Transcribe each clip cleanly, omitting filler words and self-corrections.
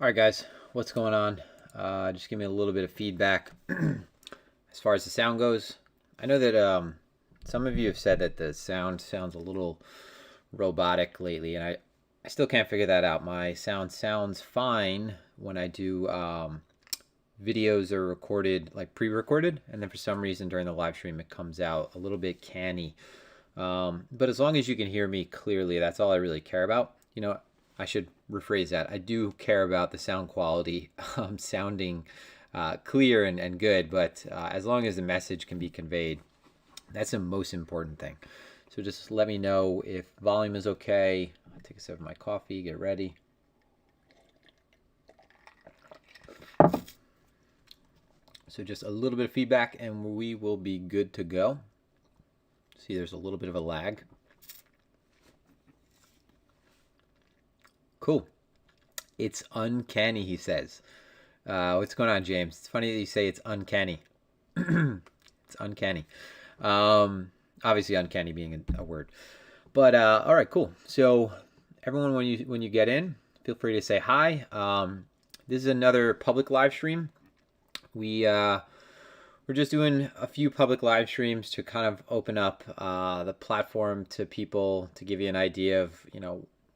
All right, guys, what's going on? Just give me a little bit of feedback as far as the sound goes. I know that some of you have said that the sound sounds a little robotic lately, and I still can't figure that out. My sound sounds fine when I do videos are recorded, like pre-recorded, and then for some reason during the live stream it comes out a little bit canny. But as long as you can hear me clearly, that's all I really care about. I should rephrase that. I do care about the sound quality sounding clear and good, but as long as the message can be conveyed, that's the most important thing. So just let me know if volume is okay. I'll take a sip of my coffee, get ready. So just a little bit of feedback and we will be good to go. See, there's a little bit of a lag. Cool. It's uncanny, he says. What's going on, James? It's funny that you say it's uncanny. It's uncanny. Obviously, uncanny being a word. But all right, cool. So everyone, when you get in, feel free to say hi. This is another public live stream. We're just doing a few public live streams to kind of open up the platform to people, to give you an idea of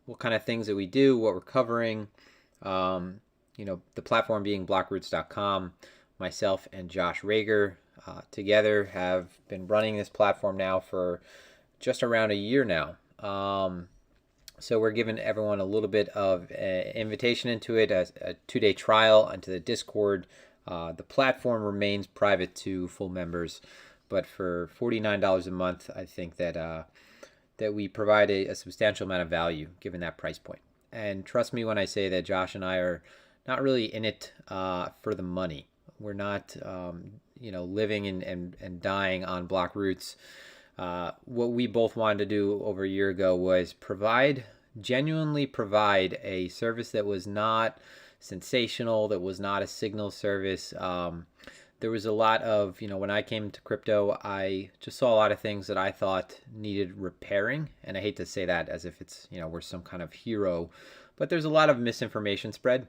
what kind of things that we do, what we're covering. The platform being blockroots.com. Myself and Josh Rager together have been running this platform now for just around a year now. So we're giving everyone a little bit of an invitation into it, as a 2-day trial into the Discord. The platform remains private to full members, but for $49 a month, I think that we provide a substantial amount of value given that price point. And trust me when I say that Josh and I are not really in it for the money. We're not, living and dying on Blockroots. What we both wanted to do over a year ago was genuinely provide a service that was not sensational, that was not a signal service. There was a lot of, when I came to crypto, I just saw a lot of things that I thought needed repairing. And I hate to say that as if it's, we're some kind of hero, but there's a lot of misinformation spread.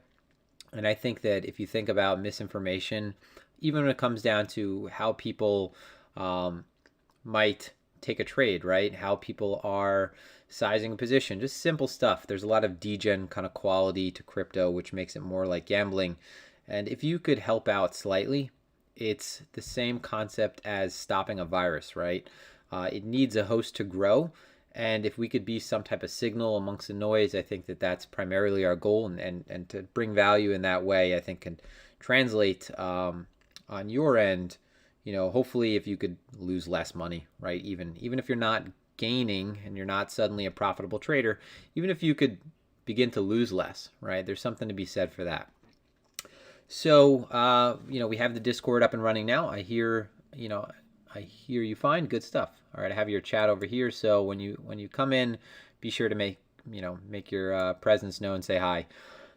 And I think that if you think about misinformation, even when it comes down to how people might take a trade, right? How people are sizing a position, just simple stuff. There's a lot of degen kind of quality to crypto, which makes it more like gambling. And if you could help out slightly, it's the same concept as stopping a virus, right? It needs a host to grow. And if we could be some type of signal amongst the noise, I think that that's primarily our goal. And to bring value in that way, I think can translate on your end. Hopefully if you could lose less money, right? Even if you're not gaining and you're not suddenly a profitable trader, even if you could begin to lose less, right? There's something to be said for that. So, we have the Discord up and running now. I hear you fine. Good stuff. All right. I have your chat over here. So when you come in, be sure to make your presence known, say hi.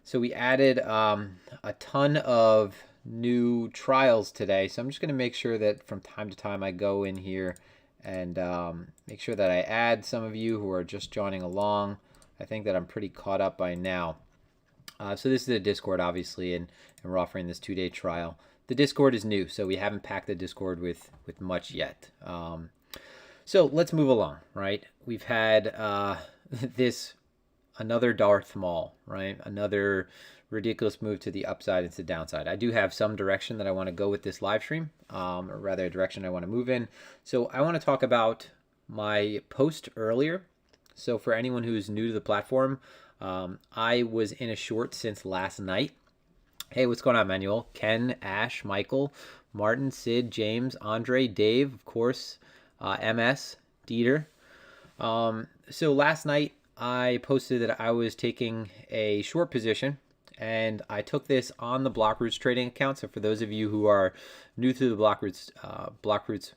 So we added a ton of new trials today. So I'm just going to make sure that from time to time I go in here and make sure that I add some of you who are just joining along. I think that I'm pretty caught up by now. So this is the Discord, obviously, and we're offering this 2-day trial. The Discord is new, so we haven't packed the Discord with much yet. So let's move along, right? We've had another darth maul, right? Another ridiculous move to the upside and to the downside. I do have some direction that I want to go with this live stream, or rather a direction I want to move in. So I want to talk about my post earlier. So for anyone who's new to the platform, I was in a short since last night. Hey, what's going on, Manuel? Ken, Ash, Michael, Martin, Sid, James, Andre, Dave, of course, MS, Dieter. So last night I posted that I was taking a short position, and I took this on the Blockroots trading account. So for those of you who are new to the Blockroots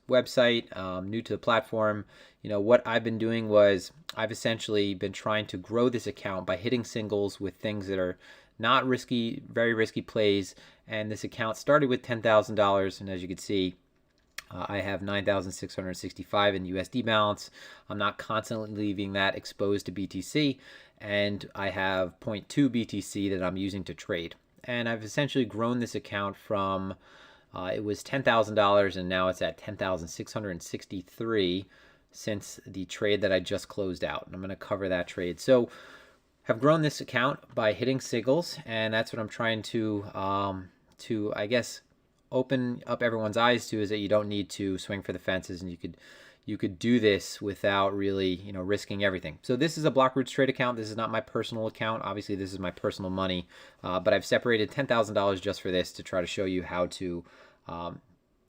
website, new to the platform, what I've been doing was I've essentially been trying to grow this account by hitting singles with things that are not risky, very risky plays. And this account started with $10,000. And as you can see, I have 9,665 in USD balance. I'm not constantly leaving that exposed to BTC. and I have 0.2 BTC that I'm using to trade. And I've essentially grown this account from, it was $10,000 and now it's at 10,663 since the trade that I just closed out. And I'm going to cover that trade. So have grown this account by hitting signals, and that's what I'm trying to I guess open up everyone's eyes to, is that you don't need to swing for the fences, and you could do this without really, risking everything. So this is a Blockroot's-Trade account. This is not my personal account. Obviously, this is my personal money, but I've separated $10,000 just for this to try to show you how to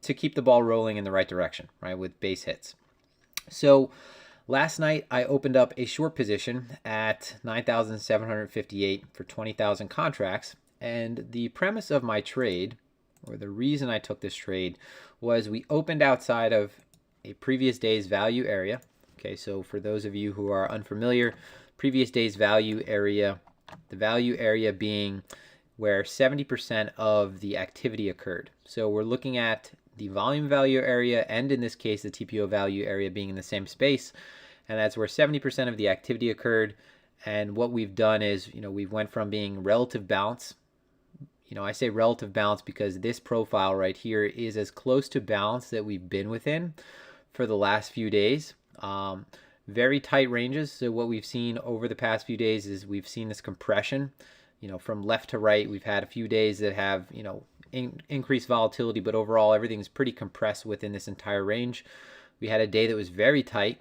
keep the ball rolling in the right direction, right, with base hits. So last night, I opened up a short position at 9,758 for 20,000 contracts. And the premise of my trade, or the reason I took this trade, was we opened outside of a previous day's value area. Okay, so for those of you who are unfamiliar, previous day's value area, the value area being where 70% of the activity occurred. So we're looking at the volume value area, and in this case, the TPO value area being in the same space. And that's where 70% of the activity occurred. And what we've done is, we've went from being relative balance. I say relative balance because this profile right here is as close to balance that we've been within for the last few days. Very tight ranges. So what we've seen over the past few days is we've seen this compression, from left to right. We've had a few days that have, increased volatility, but overall everything's pretty compressed within this entire range. We had a day that was very tight.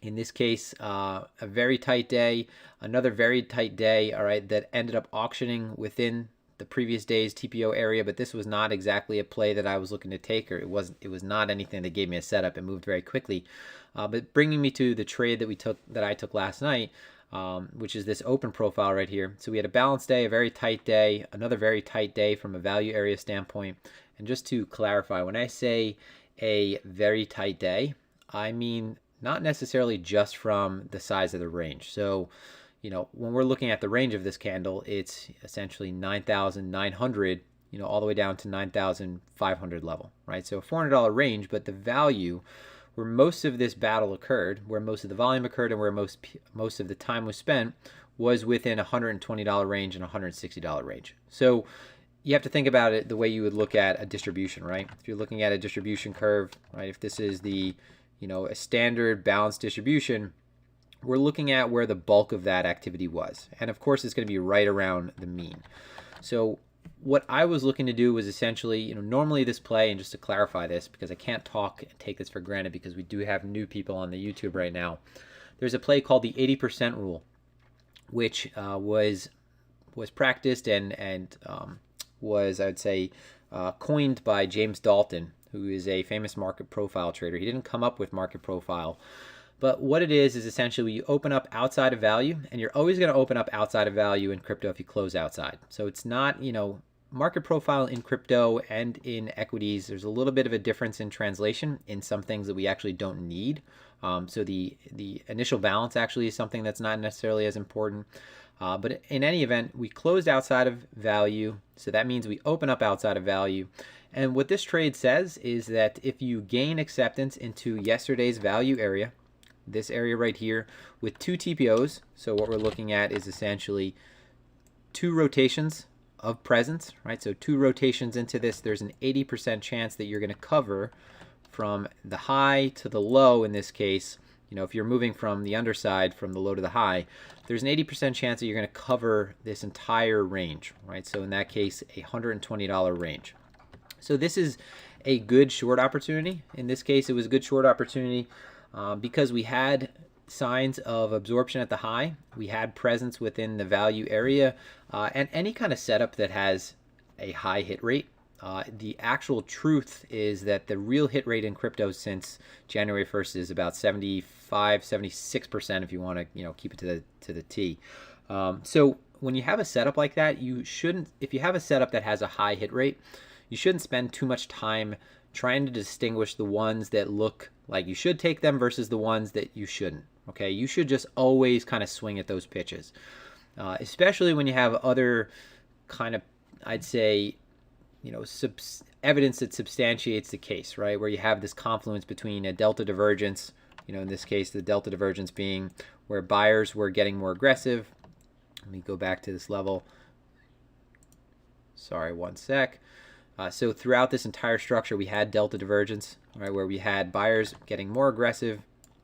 In this case, a very tight day, another very tight day, all right, that ended up auctioning within the previous day's TPO area, but this was not exactly a play that I was looking to take, or it was not anything that gave me a setup. It moved very quickly. But bringing me to the trade that I took last night, which is this open profile right here. So we had a balanced day, a very tight day, another very tight day from a value area standpoint. And just to clarify, when I say a very tight day, I mean not necessarily just from the size of the range. So, when we're looking at the range of this candle, it's essentially 9,900, all the way down to 9,500 level, right? So a $400 range, but the value where most of this battle occurred, where most of the volume occurred, and where most of the time was spent was within $120 range and $160 range. So you have to think about it the way you would look at a distribution, right? If you're looking at a distribution curve, right? If this is the, a standard balanced distribution, we're looking at where the bulk of that activity was. And of course, it's going to be right around the mean. So what I was looking to do was essentially, normally this play, and just to clarify this, because I can't talk and take this for granted because we do have new people on the YouTube right now. There's a play called the 80% rule, which was practiced and was, I would say, coined by James Dalton, who is a famous market profile trader. He didn't come up with market profile. But what it is essentially you open up outside of value, and you're always going to open up outside of value in crypto if you close outside. So it's not, market profile in crypto and in equities, there's a little bit of a difference in translation in some things that we actually don't need. So the initial balance actually is something that's not necessarily as important. But in any event, we closed outside of value. So that means we open up outside of value. And what this trade says is that if you gain acceptance into yesterday's value area, this area right here with two TPOs. So what we're looking at is essentially two rotations of presence, right? So two rotations into this, there's an 80% chance that you're going to cover from the high to the low in this case. If you're moving from the underside from the low to the high, there's an 80% chance that you're going to cover this entire range, right? So in that case, a $120 range. So this is a good short opportunity. In this case, it was a good short opportunity. Because we had signs of absorption at the high, we had presence within the value area, and any kind of setup that has a high hit rate. The actual truth is that the real hit rate in crypto since January 1st is about 76% if you want to keep it to the T. So when you have a setup like that, you shouldn't, if you have a setup that has a high hit rate, you shouldn't spend too much time trying to distinguish the ones that look like you should take them versus the ones that you shouldn't. Okay, you should just always kind of swing at those pitches, especially when you have other kind of, I'd say, evidence that substantiates the case, right? Where you have this confluence between a delta divergence, in this case, the delta divergence being where buyers were getting more aggressive. Let me go back to this level. Sorry, one sec. So throughout this entire structure, we had delta divergence, right, where we had buyers getting more aggressive,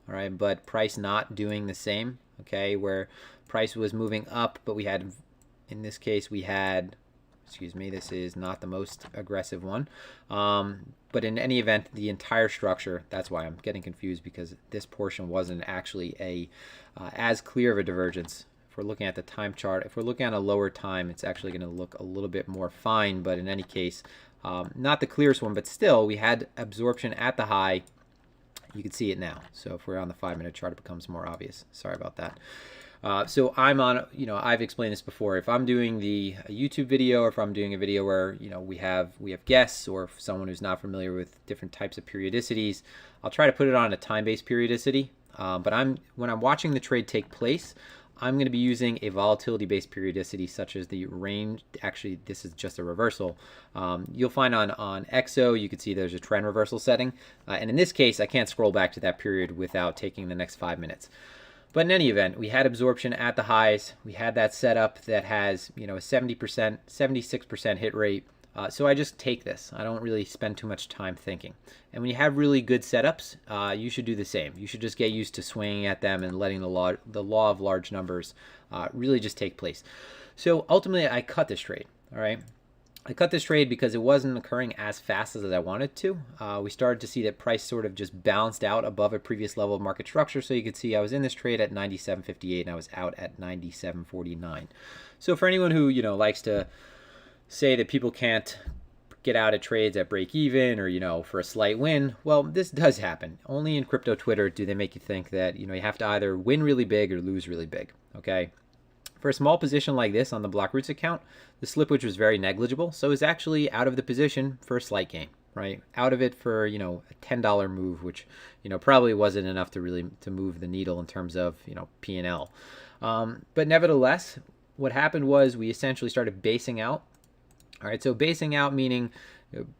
all right, but price not doing the same, okay, where price was moving up, but we had, in this case, we had, excuse me, this is not the most aggressive one, but in any event, the entire structure, that's why I'm getting confused, because this portion wasn't actually a as clear of a divergence. If we're looking at the time chart, if we're looking at a lower time, it's actually going to look a little bit more fine, but in any case, not the clearest one, but still, we had absorption at the high. You can see it now. So if we're on the 5-minute chart, it becomes more obvious. Sorry about that. So I'm on, I've explained this before. If I'm doing the YouTube video, or if I'm doing a video where, we have guests, or if someone who's not familiar with different types of periodicities, I'll try to put it on a time-based periodicity. But when I'm watching the trade take place, I'm going to be using a volatility-based periodicity such as the range. Actually, this is just a reversal. You'll find on XO, you can see there's a trend reversal setting. And in this case, I can't scroll back to that period without taking the next 5 minutes. But in any event, we had absorption at the highs. We had that setup that has, a 70%, 76% hit rate. So I just take this. I don't really spend too much time thinking. And when you have really good setups, you should do the same. You should just get used to swinging at them and letting the law of large numbers really just take place. So ultimately, I cut this trade. All right. I cut this trade because it wasn't occurring as fast as I wanted to. We started to see that price sort of just balanced out above a previous level of market structure. So you could see I was in this trade at 97.58 and I was out at 97.49. So for anyone who, likes to say that people can't get out of trades at break even or, for a slight win, well, this does happen. Only in crypto Twitter do they make you think that, you have to either win really big or lose really big, okay? For a small position like this on the Blockroots account, the slippage was very negligible, so it's actually out of the position for a slight gain, right? Out of it for, a $10 move, which, probably wasn't enough to really to move the needle in terms of, P&L. But nevertheless, what happened was we essentially started basing out. All right, so basing out meaning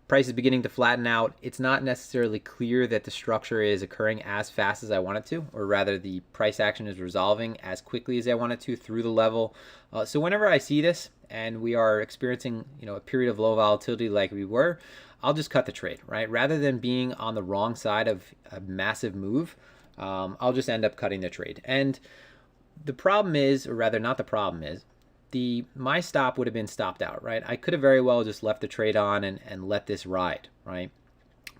price is beginning to flatten out. It's not necessarily clear that the structure is occurring as fast as I want it to, or rather the price action is resolving as quickly as I want it to through the level. So whenever I see this and we are experiencing, a period of low volatility like we were, I'll just cut the trade, right? Rather than being on the wrong side of a massive move, I'll just end up cutting the trade. And the problem is, or rather not the problem is, my stop would have been stopped out, right? I could have very well just left the trade on and let this ride, right?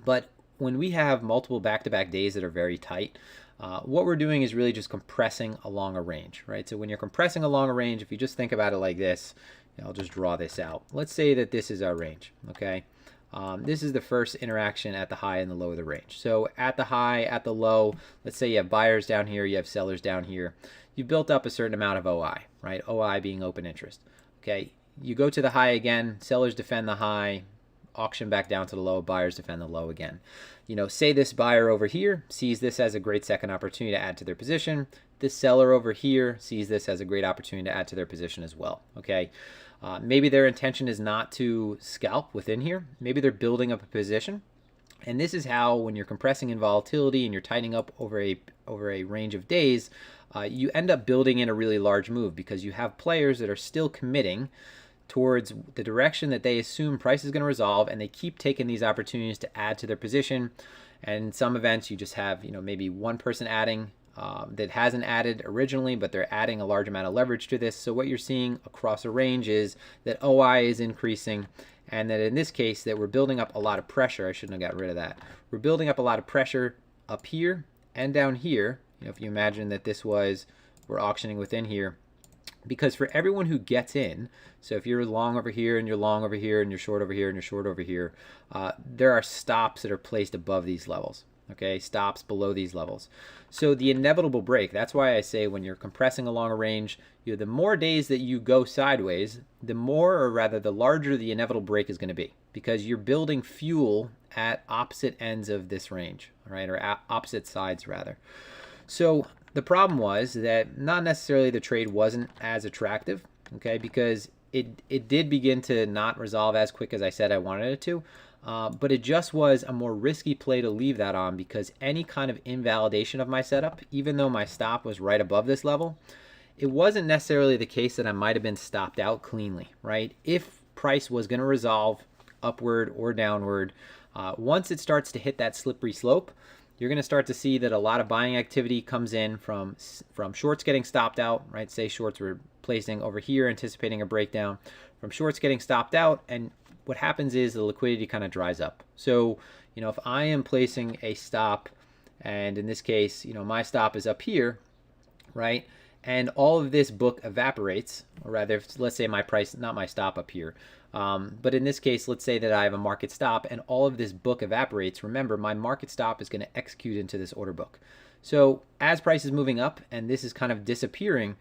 But when we have multiple back-to-back days that are very tight, what we're doing is really just compressing along a range, right? So when you're compressing along a range, if you just think about it like this, I'll just draw this out. Let's say that this is our range, okay? This is the first interaction at the high and the low of the range. So at the high, at the low, let's say you have buyers down here, you have sellers down here. You've built up a certain amount of OI, right? OI being open interest. Okay, you go to the high again, sellers defend the high, auction back down to the low, buyers defend the low again. Say this buyer over here sees this as a great second opportunity to add to their position. This seller over here sees this as a great opportunity to add to their position as well, okay? Maybe their intention is not to scalp within here. Maybe they're building up a position. And this is how, when you're compressing in volatility and you're tightening up over a range of days, you end up building in a really large move because you have players that are still committing towards the direction that they assume price is going to resolve, and they keep taking these opportunities to add to their position. And in some events, you just have maybe one person adding that hasn't added originally, but they're adding a large amount of leverage to this. So what you're seeing across a range is that OI is increasing, and that in this case that we're building up a lot of pressure. I shouldn't have got rid of that. We're building up a lot of pressure up here and down here. If you imagine that we're auctioning within here, because for everyone who gets in, so if you're long over here and you're long over here and you're short over here and you're short over here, there are stops that are placed above these levels. Okay, stops below these levels. So the inevitable break, that's why I say when you're compressing along a range, the more days that you go sideways, the more, or rather the larger the inevitable break is going to be, because you're building fuel at opposite ends of this range, right, or opposite sides rather. So the problem was that not necessarily the trade wasn't as attractive, okay, because it did begin to not resolve as quick as I said I wanted it to. But it just was a more risky play to leave that on because any kind of invalidation of my setup, even though my stop was right above this level, it wasn't necessarily the case that I might have been stopped out cleanly, right? If price was going to resolve upward or downward, once it starts to hit that slippery slope, you're going to start to see that a lot of buying activity comes in from shorts getting stopped out, right? Say shorts were placing over here, anticipating a breakdown, from shorts getting stopped out, and what happens is the liquidity kind of dries up. So, if I am placing a stop, and in this case, my stop is up here, right? And all of this book evaporates, or rather, let's say my price, not my stop up here, but in this case, let's say that I have a market stop and all of this book evaporates. Remember, my market stop is going to execute into this order book. So as price is moving up and this is kind of disappearing,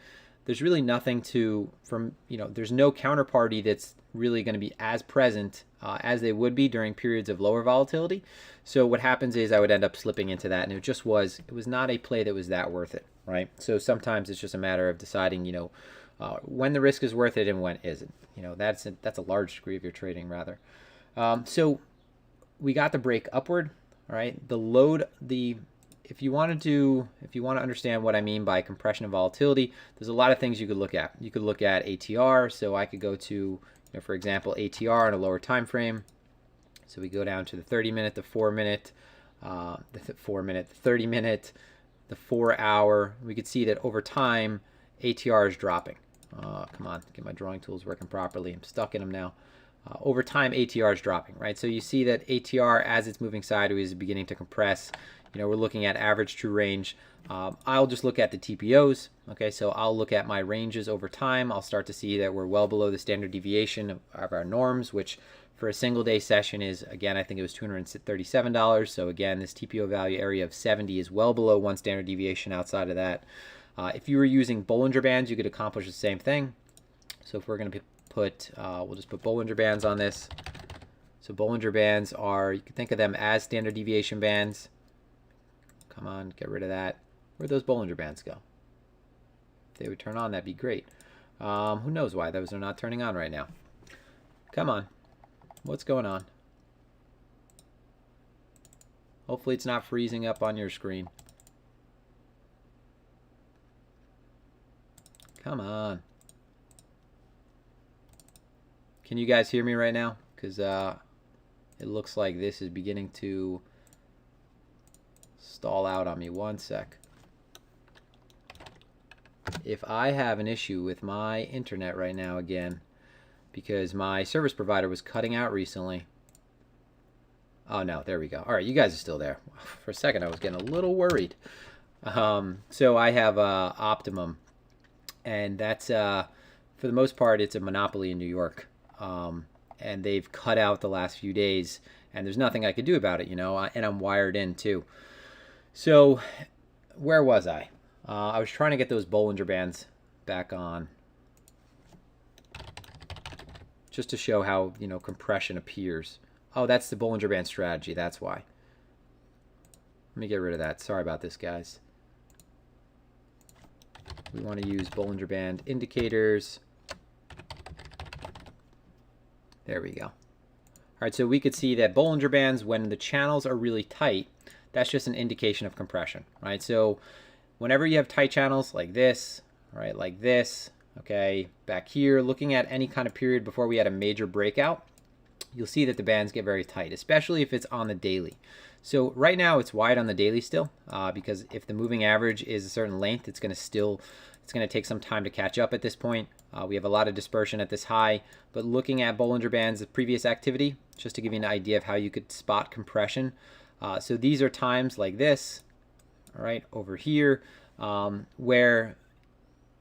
there's really nothing there's no counterparty that's really going to be as present as they would be during periods of lower volatility. So what happens is I would end up slipping into that, and it was not a play that was that worth it, right? So sometimes it's just a matter of deciding, when the risk is worth it and when isn't. That's a large degree of your trading rather. So we got the break upward, all right? If you want to understand what I mean by compression and volatility, there's a lot of things you could look at. You could look at ATR. So I could go to, for example, ATR on a lower time frame. So we go down to the 30-minute, the 4-minute, the 4-minute, the 30-minute, the 4-hour. We could see that over time, ATR is dropping. Come on, get my drawing tools working properly. I'm stuck in them now. Over time, ATR is dropping, right? So you see that ATR, as it's moving sideways, is beginning to compress. We're looking at average true range. I'll just look at the TPOs. Okay, so I'll look at my ranges over time. I'll start to see that we're well below the standard deviation of our norms, which for a single day session is, again, I think it was $237. So again, this TPO value area of 70 is well below one standard deviation outside of that. If you were using Bollinger Bands, you could accomplish the same thing. So if we're going to put, we'll just put Bollinger Bands on this. So Bollinger Bands you can think of them as standard deviation bands. Come on, get rid of that. Where'd those Bollinger Bands go? If they would turn on, that'd be great. Who knows why those are not turning on right now. Come on. What's going on? Hopefully it's not freezing up on your screen. Come on. Can you guys hear me right now? Because it looks like this is beginning to stall out on me. One sec. If I have an issue with my internet right now again, because my service provider was cutting out recently. Oh no, there we go. All right, you guys are still there. For a second I was getting a little worried. So I have Optimum, and that's for the most part it's a monopoly in New York, and they've cut out the last few days, and there's nothing I could do about it, and I'm wired in too. So where was I? I was trying to get those Bollinger Bands back on, just to show how compression appears. Oh, that's the Bollinger Band strategy. That's why. Let me get rid of that. Sorry about this, guys. We want to use Bollinger Band indicators. There we go. All right, so we could see that Bollinger Bands, when the channels are really tight, that's just an indication of compression, right? So whenever you have tight channels like this, right, like this, okay, back here, looking at any kind of period before we had a major breakout, you'll see that the bands get very tight, especially if it's on the daily. So right now it's wide on the daily still, because if the moving average is a certain length, it's going to take some time to catch up at this point. We have a lot of dispersion at this high, but looking at Bollinger Bands of previous activity, just to give you an idea of how you could spot compression. So these are times like this, all right, over here, where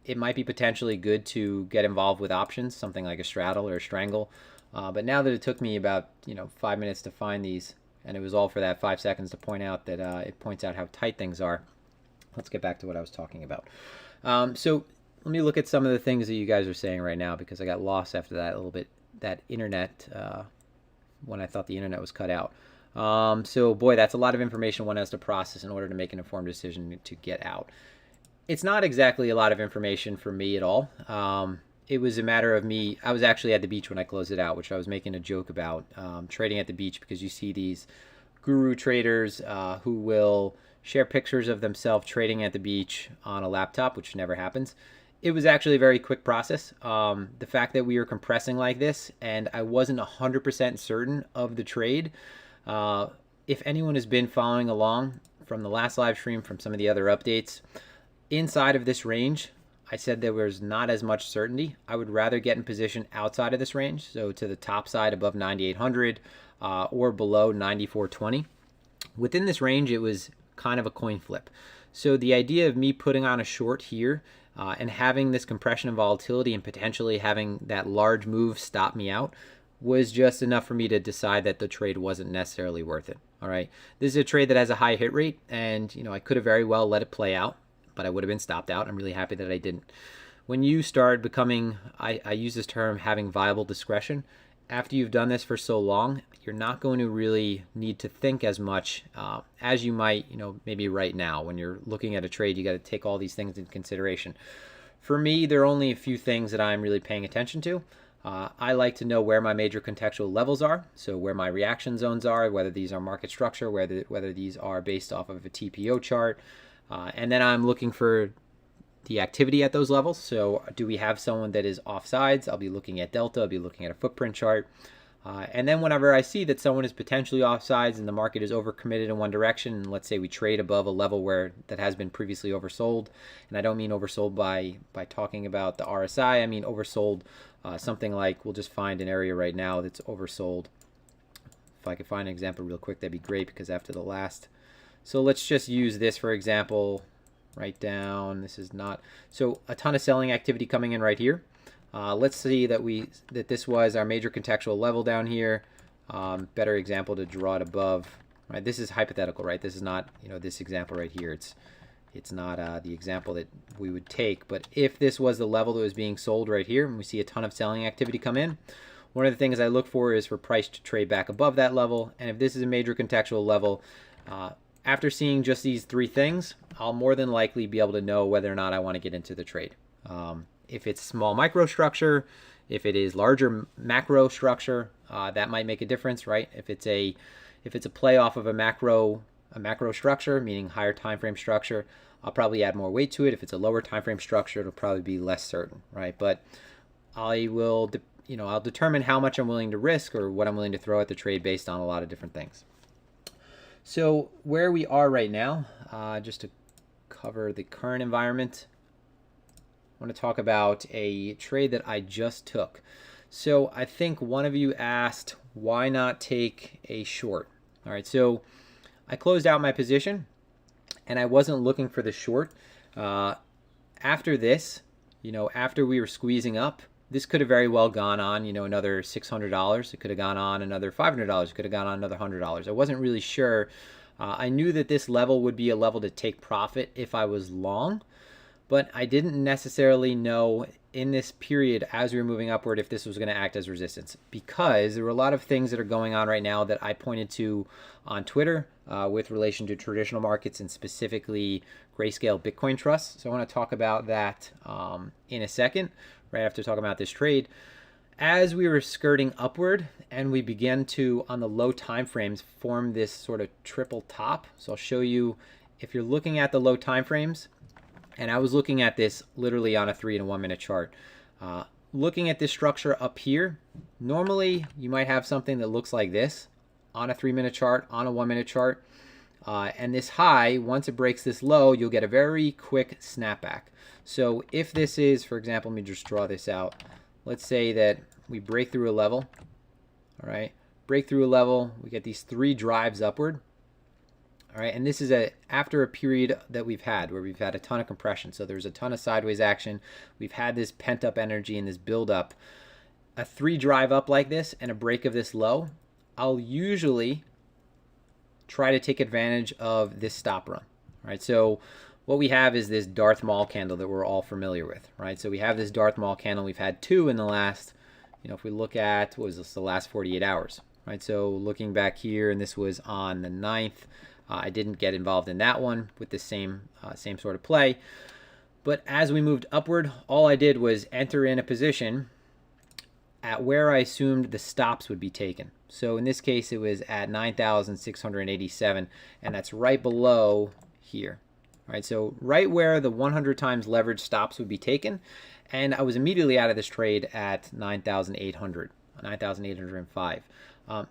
it might be potentially good to get involved with options, something like a straddle or a strangle. But now that it took me about 5 minutes to find these, and it was all for that 5 seconds to point out that it points out how tight things are. Let's get back to what I was talking about. So let me look at some of the things that you guys are saying right now, because I got lost after that a little bit, that internet, when I thought the internet was cut out. So boy, that's a lot of information one has to process in order to make an informed decision to get out. It's not exactly a lot of information for me at all. it was a matter of me. I was actually at the beach when I closed it out, which I was making a joke about, trading at the beach, because you see these guru traders who will share pictures of themselves trading at the beach on a laptop, which never happens. It was actually a very quick process. The fact that we were compressing like this and I wasn't 100% certain of the trade. If anyone has been following along from the last live stream, from some of the other updates, inside of this range, I said there was not as much certainty. I would rather get in position outside of this range, so to the top side above 9,800 or below 9,420. Within this range, it was kind of a coin flip. So the idea of me putting on a short here and having this compression and volatility and potentially having that large move stop me out was just enough for me to decide that the trade wasn't necessarily worth it. All right, this is a trade that has a high hit rate, and I could have very well let it play out, but I would have been stopped out. I'm really happy that I didn't. When you start becoming, I use this term, having viable discretion, after you've done this for so long, you're not going to really need to think as much as you might, maybe right now. When you're looking at a trade, you got to take all these things into consideration. For me, there are only a few things that I'm really paying attention to. I like to know where my major contextual levels are, so where my reaction zones are, whether these are market structure, whether these are based off of a TPO chart, and then I'm looking for the activity at those levels. So do we have someone that is offsides? I'll be looking at delta, I'll be looking at a footprint chart. And then whenever I see that someone is potentially offsides and the market is overcommitted in one direction, and let's say we trade above a level where that has been previously oversold, and I don't mean oversold by talking about the RSI, I mean oversold something like, we'll just find an area right now that's oversold. If I could find an example real quick, that'd be great, because after the last, so let's just use this for example. Right down, this is not, so a ton of selling activity coming in right here. Let's see that this was our major contextual level down here. Better example to draw it above. Right, this is hypothetical, right? This is not, this example right here. It's not the example that we would take. But if this was the level that was being sold right here, and we see a ton of selling activity come in, one of the things I look for is for price to trade back above that level. And if this is a major contextual level, after seeing just these three things, I'll more than likely be able to know whether or not I want to get into the trade. If it's small micro structure, if it is larger macro structure, that might make a difference, right? If it's a play off of a macro structure, meaning higher time frame structure, I'll probably add more weight to it. If it's a lower time frame structure, it'll probably be less certain, right? But I will, I'll determine how much I'm willing to risk or what I'm willing to throw at the trade based on a lot of different things. So where we are right now, just to cover the current environment, I want to talk about a trade that I just took. So I think one of you asked, why not take a short? All right, so I closed out my position and I wasn't looking for the short. After this, after we were squeezing up, this could have very well gone on, another $600. It could have gone on another $500. It could have gone on another $100. I wasn't really sure. I knew that this level would be a level to take profit if I was long, but I didn't necessarily know in this period as we were moving upward if this was going to act as resistance, because there were a lot of things that are going on right now that I pointed to on Twitter with relation to traditional markets and specifically Grayscale Bitcoin Trust. So I want to talk about that in a second, right after talking about this trade. As we were skirting upward and we began to, on the low time frames, form this sort of triple top. So I'll show you, if you're looking at the low time frames, and I was looking at this literally on a 3 and a 1 minute chart. Looking at this structure up here, normally you might have something that looks like this on a 3 minute chart, on a 1 minute chart. And this high, once it breaks this low, you'll get a very quick snapback. So if this is, for example, let me just draw this out. Let's say that we break through a level, all right? Break through a level, we get these 3 drives upward. All right, and this is after a period that we've had where we've had a ton of compression. So there's a ton of sideways action. We've had this pent up energy and this build up. A 3 drive up like this and a break of this low, I'll usually try to take advantage of this stop run. All right, so what we have is this Darth Maul candle that we're all familiar with, right? So we have this Darth Maul candle. We've had 2 in the last, if we look at, what was this, the last 48 hours, right? So looking back here, and this was on the 9th. I didn't get involved in that one with the same sort of play. But as we moved upward, all I did was enter in a position at where I assumed the stops would be taken. So in this case, it was at 9,687, and that's right below here. All right, so right where the 100 times leverage stops would be taken, and I was immediately out of this trade at 9,800, 9,805.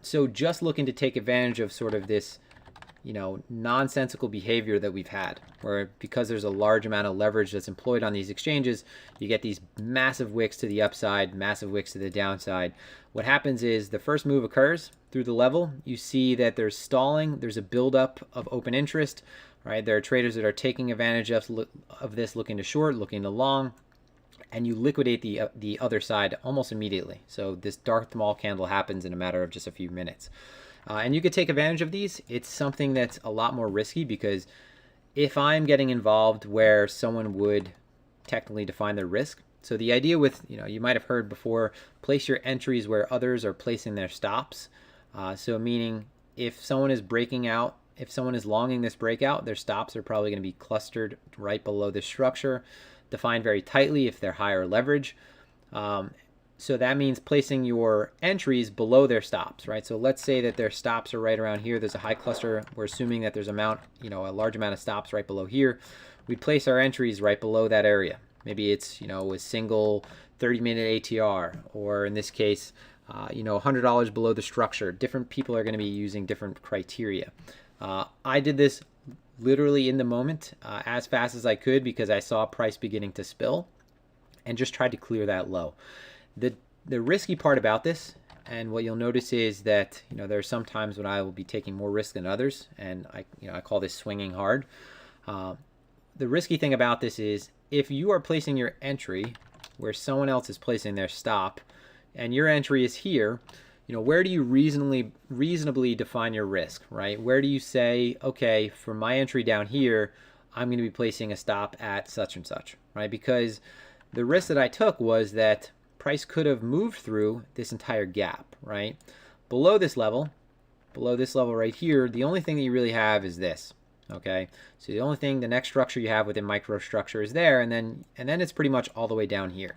So just looking to take advantage of sort of this, nonsensical behavior that we've had, where because there's a large amount of leverage that's employed on these exchanges, you get these massive wicks to the upside, massive wicks to the downside. What happens is the first move occurs through the level. You see that there's stalling, there's a buildup of open interest, right? There are traders that are taking advantage of this, looking to short, looking to long, and you liquidate the other side almost immediately. So this darth maul candle happens in a matter of just a few minutes. And you could take advantage of these. It's something that's a lot more risky, because if I'm getting involved where someone would technically define their risk, so the idea with, you might have heard before, place your entries where others are placing their stops. So meaning if someone is breaking out, if someone is longing this breakout, their stops are probably going to be clustered right below this structure, defined very tightly if they're higher leverage. So that means placing your entries below their stops, right? So let's say that their stops are right around here. There's a high cluster. We're assuming that there's a large amount of stops right below here. We place our entries right below that area. Maybe it's, a single 30-minute ATR, or in this case, $100 below the structure. Different people are going to be using different criteria. I did this literally in the moment, as fast as I could, because I saw price beginning to spill, and just tried to clear that low. The risky part about this, and what you'll notice is that there are some times when I will be taking more risk than others, and I call this swinging hard. The risky thing about this is if you are placing your entry where someone else is placing their stop, and your entry is here, where do you reasonably define your risk, right? Where do you say, okay, for my entry down here, I'm going to be placing a stop at such and such, right? Because the risk that I took was that price could have moved through this entire gap, right? Below this level right here, the only thing that you really have is this, okay? So the next structure you have within microstructure is there, and then it's pretty much all the way down here.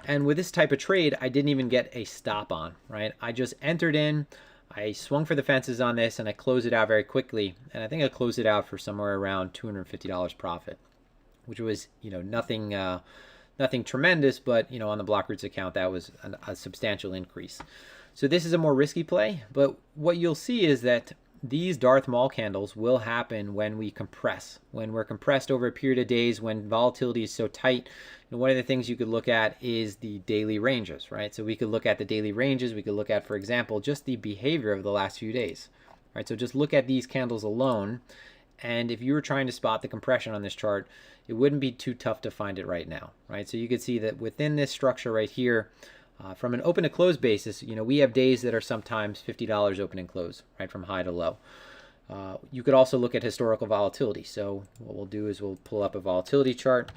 And with this type of trade, I didn't even get a stop on, right? I just entered in, I swung for the fences on this, and I closed it out very quickly. And I think I closed it out for somewhere around $250 profit, which was, nothing tremendous, but on the Blockroots account, that was a substantial increase. So this is a more risky play, but what you'll see is that these darth maul candles will happen when we compress, when we're compressed over a period of days, when volatility is so tight. And one of the things you could look at is the daily ranges, right? So we could look at the daily ranges. We could look at, for example, just the behavior of the last few days, right? So just look at these candles alone. And if you were trying to spot the compression on this chart, it wouldn't be too tough to find it right now, right? So you could see that within this structure right here, from an open to close basis, we have days that are sometimes $50 open and close, right, from high to low. You could also look at historical volatility. So what we'll do is we'll pull up a volatility chart.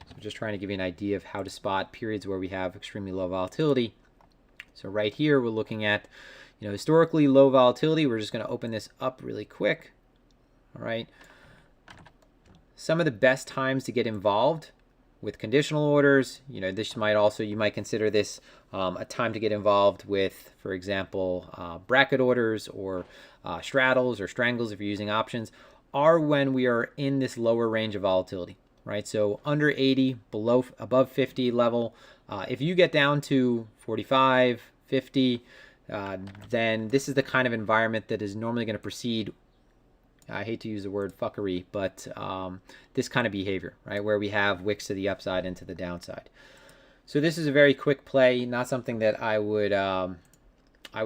So just trying to give you an idea of how to spot periods where we have extremely low volatility. So right here, we're looking at, historically low volatility. We're just going to open this up really quick. All right. Some of the best times to get involved with conditional orders, this you might consider this a time to get involved with, for example, bracket orders or straddles or strangles if you're using options, are when we are in this lower range of volatility, right? So under 80, above 50 level. If you get down to 45, 50, then this is the kind of environment that is normally going to proceed. I hate to use the word fuckery, but this kind of behavior, right, where we have wicks to the upside and to the downside. So this is a very quick play, not something that I would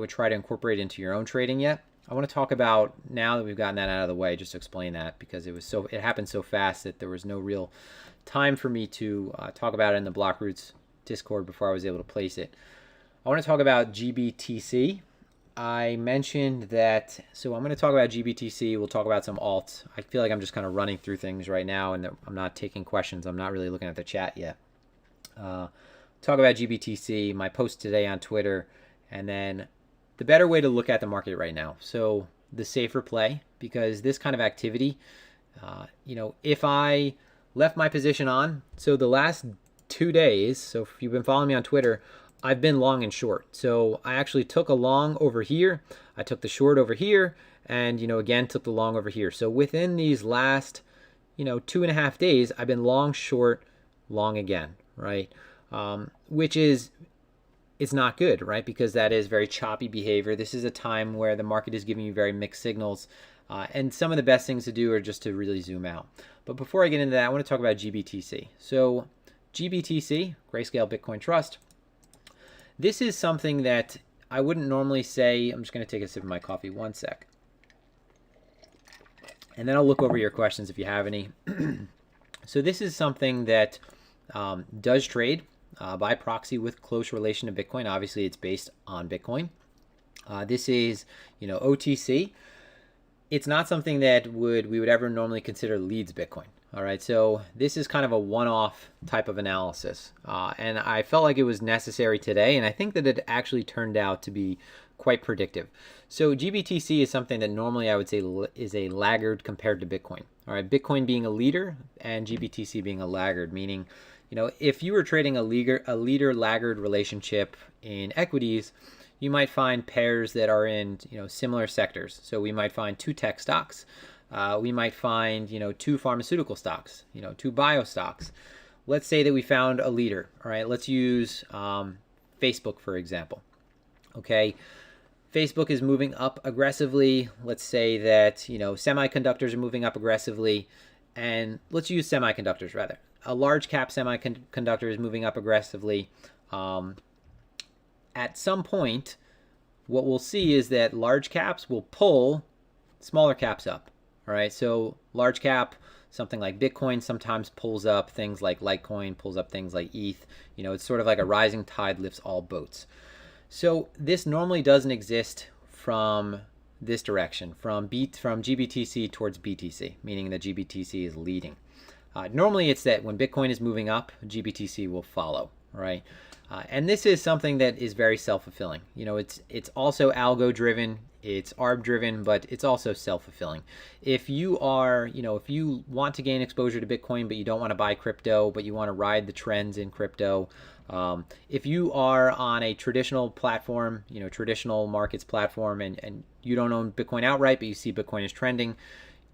try to incorporate into your own trading yet. I want to talk about, now that we've gotten that out of the way, just to explain that, because it happened so fast that there was no real time for me to talk about it in the Blockroots Discord before I was able to place it. I want to talk about GBTC. I mentioned that, so I'm going to talk about GBTC. We'll talk about some alts. I feel like I'm just kind of running through things right now, and I'm not taking questions. I'm not really looking at the chat yet. Talk about GBTC, my post today on Twitter, and then the better way to look at the market right now. So the safer play, because this kind of activity, if I left my position on. So the last 2 days, so if you've been following me on Twitter, I've been long and short. So I actually took a long over here, I took the short over here, and again took the long over here. So within these last 2.5 days, I've been long, short, long again, right? Which is, it's not good, right? Because that is very choppy behavior. This is a time where the market is giving you very mixed signals. And some of the best things to do are just to really zoom out. But before I get into that, I want to talk about GBTC. So GBTC, Grayscale Bitcoin Trust, this is something that I wouldn't normally say. I'm just going to take a sip of my coffee, one sec. And then I'll look over your questions if you have any. So this is something that does trade by proxy with close relation to Bitcoin. Obviously, it's based on Bitcoin. This is, OTC. It's not something that we would ever normally consider leads Bitcoin. All right, so this is kind of a one-off type of analysis. And I felt like it was necessary today, and I think that it actually turned out to be quite predictive. So GBTC is something that normally I would say is a laggard compared to Bitcoin. All right, Bitcoin being a leader and GBTC being a laggard, meaning, if you were trading a leader-laggard relationship in equities, you might find pairs that are in similar sectors. So we might find 2 tech stocks. We might find 2 pharmaceutical stocks, 2 bio stocks. Let's say that we found a leader. All right, let's use Facebook for example. Okay, Facebook is moving up aggressively. Let's say that semiconductors are moving up aggressively, and let's use semiconductors rather. A large cap semiconductor is moving up aggressively. At some point, what we'll see is that large caps will pull smaller caps up. All right, so large cap, something like Bitcoin sometimes pulls up things like Litecoin, pulls up things like ETH. It's sort of like a rising tide lifts all boats. So this normally doesn't exist from this direction, from GBTC towards BTC, meaning that GBTC is leading. Normally it's that when Bitcoin is moving up, GBTC will follow, right? And this is something that is very self-fulfilling. It's also algo driven, it's ARB driven, but it's also self-fulfilling. If you are, if you want to gain exposure to Bitcoin, but you don't want to buy crypto, but you want to ride the trends in crypto, if you are on a traditional platform, traditional markets platform, and you don't own Bitcoin outright, but you see Bitcoin is trending,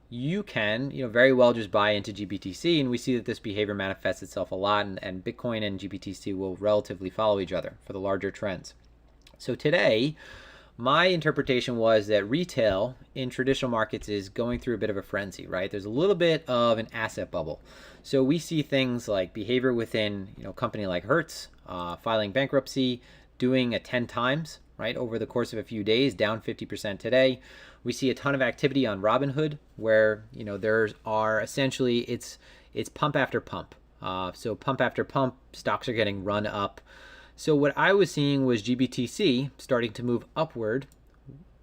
you can, very well just buy into GBTC, and we see that this behavior manifests itself a lot, and Bitcoin and GBTC will relatively follow each other for the larger trends. So today, my interpretation was that retail in traditional markets is going through a bit of a frenzy, right? There's a little bit of an asset bubble. So we see things like behavior within, a company like Hertz, filing bankruptcy, doing a 10 times, right, over the course of a few days, down 50% today. We see a ton of activity on Robinhood, where there are essentially it's pump after pump. So pump after pump, stocks are getting run up. So what I was seeing was GBTC starting to move upward,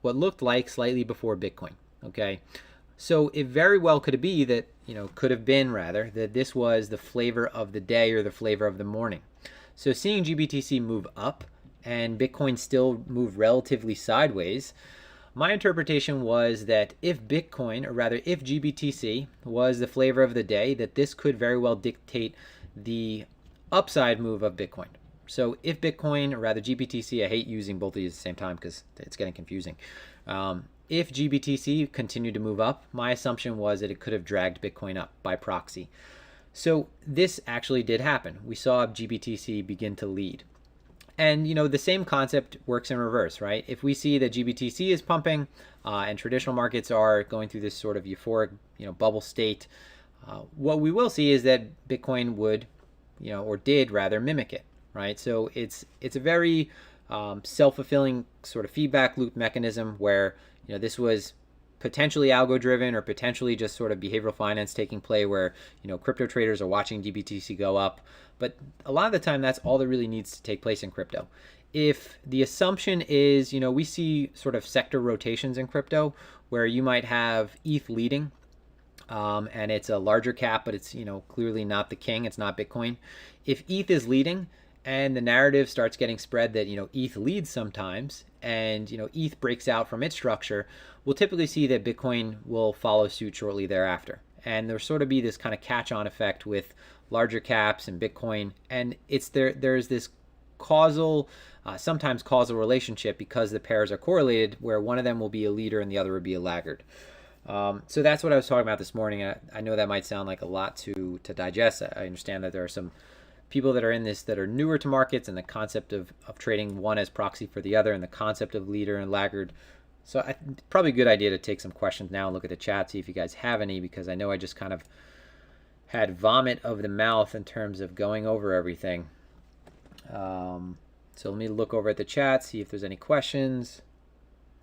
what looked like slightly before Bitcoin. Okay, so it very well could be that could have been rather that this was the flavor of the day or the flavor of the morning. So seeing GBTC move up and Bitcoin still move relatively sideways, my interpretation was that if Bitcoin, or rather if GBTC was the flavor of the day, that this could very well dictate the upside move of Bitcoin. So if Bitcoin, or rather GBTC, I hate using both of these at the same time because it's getting confusing. If GBTC continued to move up, my assumption was that it could have dragged Bitcoin up by proxy. So this actually did happen. We saw GBTC begin to lead. And the same concept works in reverse, right? If we see that GBTC is pumping and traditional markets are going through this sort of euphoric, bubble state, what we will see is that Bitcoin would, or did rather, mimic it, right? So it's a very self-fulfilling sort of feedback loop mechanism where this was potentially algo driven or potentially just sort of behavioral finance taking play where crypto traders are watching GBTC go up. But a lot of the time that's all that really needs to take place in crypto. If the assumption is, we see sort of sector rotations in crypto where you might have ETH leading and it's a larger cap, but it's clearly not the king, it's not Bitcoin. If ETH is leading and the narrative starts getting spread that ETH leads sometimes and ETH breaks out from its structure, we'll typically see that Bitcoin will follow suit shortly thereafter. and there'll sort of be this kind of catch-on effect with larger caps and Bitcoin, and there's this causal, sometimes causal relationship because the pairs are correlated, where one of them will be a leader and the other would be a laggard. So that's what I was talking about this morning. I know that might sound like a lot to digest. I understand that there are some people that are in this that are newer to markets, and the concept of trading one as proxy for the other, and the concept of leader and laggard. So probably a good idea to take some questions now and look at the chat, see if you guys have any, because I know I just kind of had vomit of the mouth in terms of going over everything. So let me look over at the chat, see if there's any questions.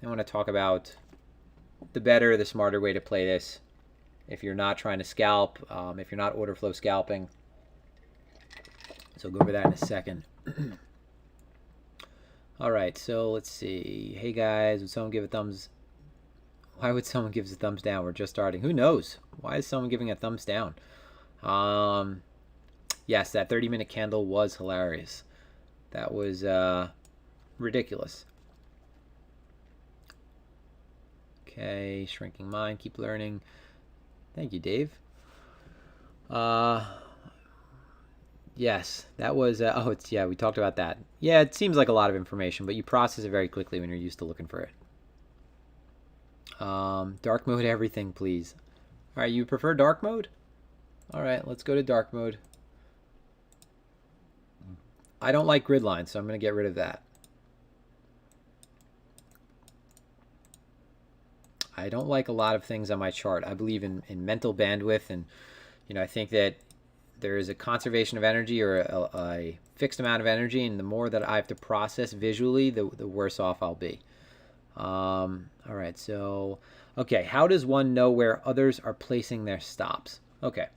I want to talk about the better, the smarter way to play this if you're not trying to scalp, if you're not order flow scalping. So we'll go over that in a second. All right, so let's see. Hey guys, would someone give a thumbs? Why would someone give us a thumbs down? We're just starting. Who knows? Why is someone giving a thumbs down? Yes, that 30-minute candle was hilarious. That was ridiculous. Okay, shrinking mind, keep learning. Thank you, Dave. Yes, that was, yeah, we talked about that. Yeah, it seems like a lot of information, but you process it very quickly when you're used to looking for it. Dark mode everything, please. All right, you prefer dark mode? All right, let's go to dark mode. I don't like grid lines, so I'm going to get rid of that. I don't like a lot of things on my chart. I believe in mental bandwidth, and I think that there is a conservation of energy, or a fixed amount of energy, and the more that I have to process visually, the worse off I'll be. All right, so, okay, how does one know where others are placing their stops? Okay,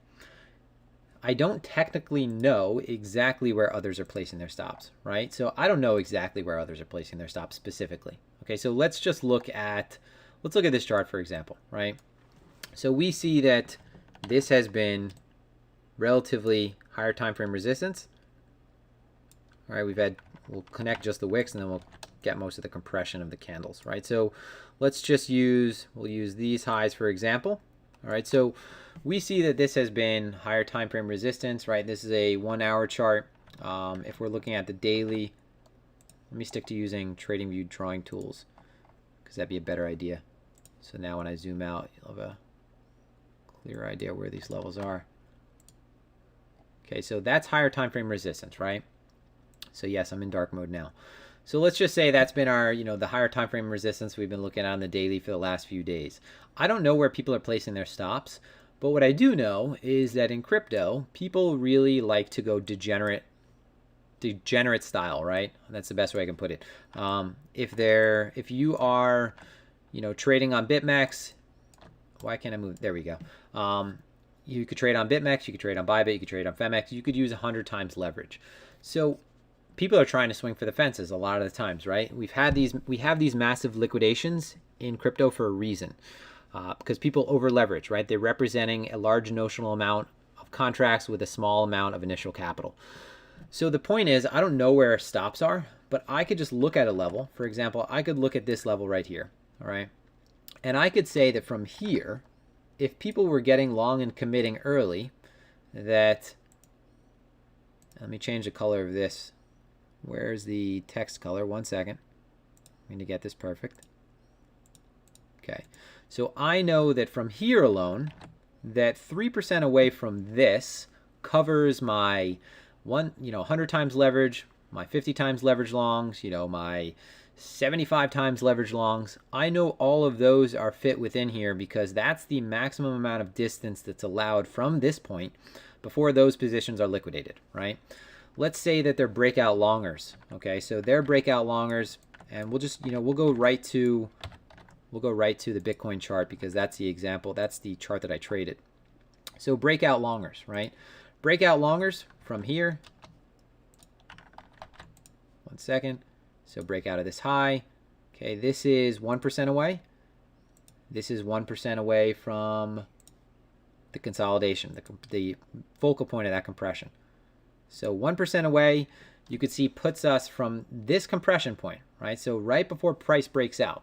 I don't technically know exactly where others are placing their stops, right? So I don't know exactly where others are placing their stops specifically. Okay, so let's just look at this chart, for example, right? So we see that this has been relatively higher time frame resistance. All right, we'll connect just the wicks, and then we'll get most of the compression of the candles, right? So let's just we'll use these highs for example. All right, so we see that this has been higher time frame resistance, right? This is a 1 hour chart. If we're looking at the daily, let me stick to using TradingView drawing tools, because that'd be a better idea. So now when I zoom out, you'll have a clear idea where these levels are. Okay, so that's higher time frame resistance, right? So yes, I'm in dark mode now. So let's just say that's been our, the higher time frame resistance we've been looking at on the daily for the last few days. I don't know where people are placing their stops, but what I do know is that in crypto, people really like to go degenerate style, right? That's the best way I can put it. If you are, trading on BitMEX, why can't I move? There we go. You could trade on BitMEX, you could trade on Bybit, you could trade on Phemex, you could use 100 times leverage. So people are trying to swing for the fences a lot of the times, right? We have these massive liquidations in crypto for a reason, because people over leverage, right? They're representing a large notional amount of contracts with a small amount of initial capital. So the point is, I don't know where stops are, but I could just look at a level. For example, I could look at this level right here, all right? And I could say that from here, if people were getting long and committing early, that, let me change the color of this. Where's the text color? 1 second. I'm going to get this perfect. Okay. So I know that from here alone, that 3% away from this covers my 100 times leverage, my 50 times leverage longs, my 75 times leverage longs. I know all of those are fit within here, because that's the maximum amount of distance that's allowed from this point before those positions are liquidated, right? Let's say that they're breakout longers. Okay, so they're breakout longers, and we'll just, we'll go right to the Bitcoin chart, because that's the example, that's the chart that I traded. So breakout longers, right? Breakout longers from here. 1 second. So break out of this high. Okay, this is 1% away. This is 1% away from the consolidation, the focal point of that compression. So 1% away, you could see, puts us from this compression point, right? So right before price breaks out,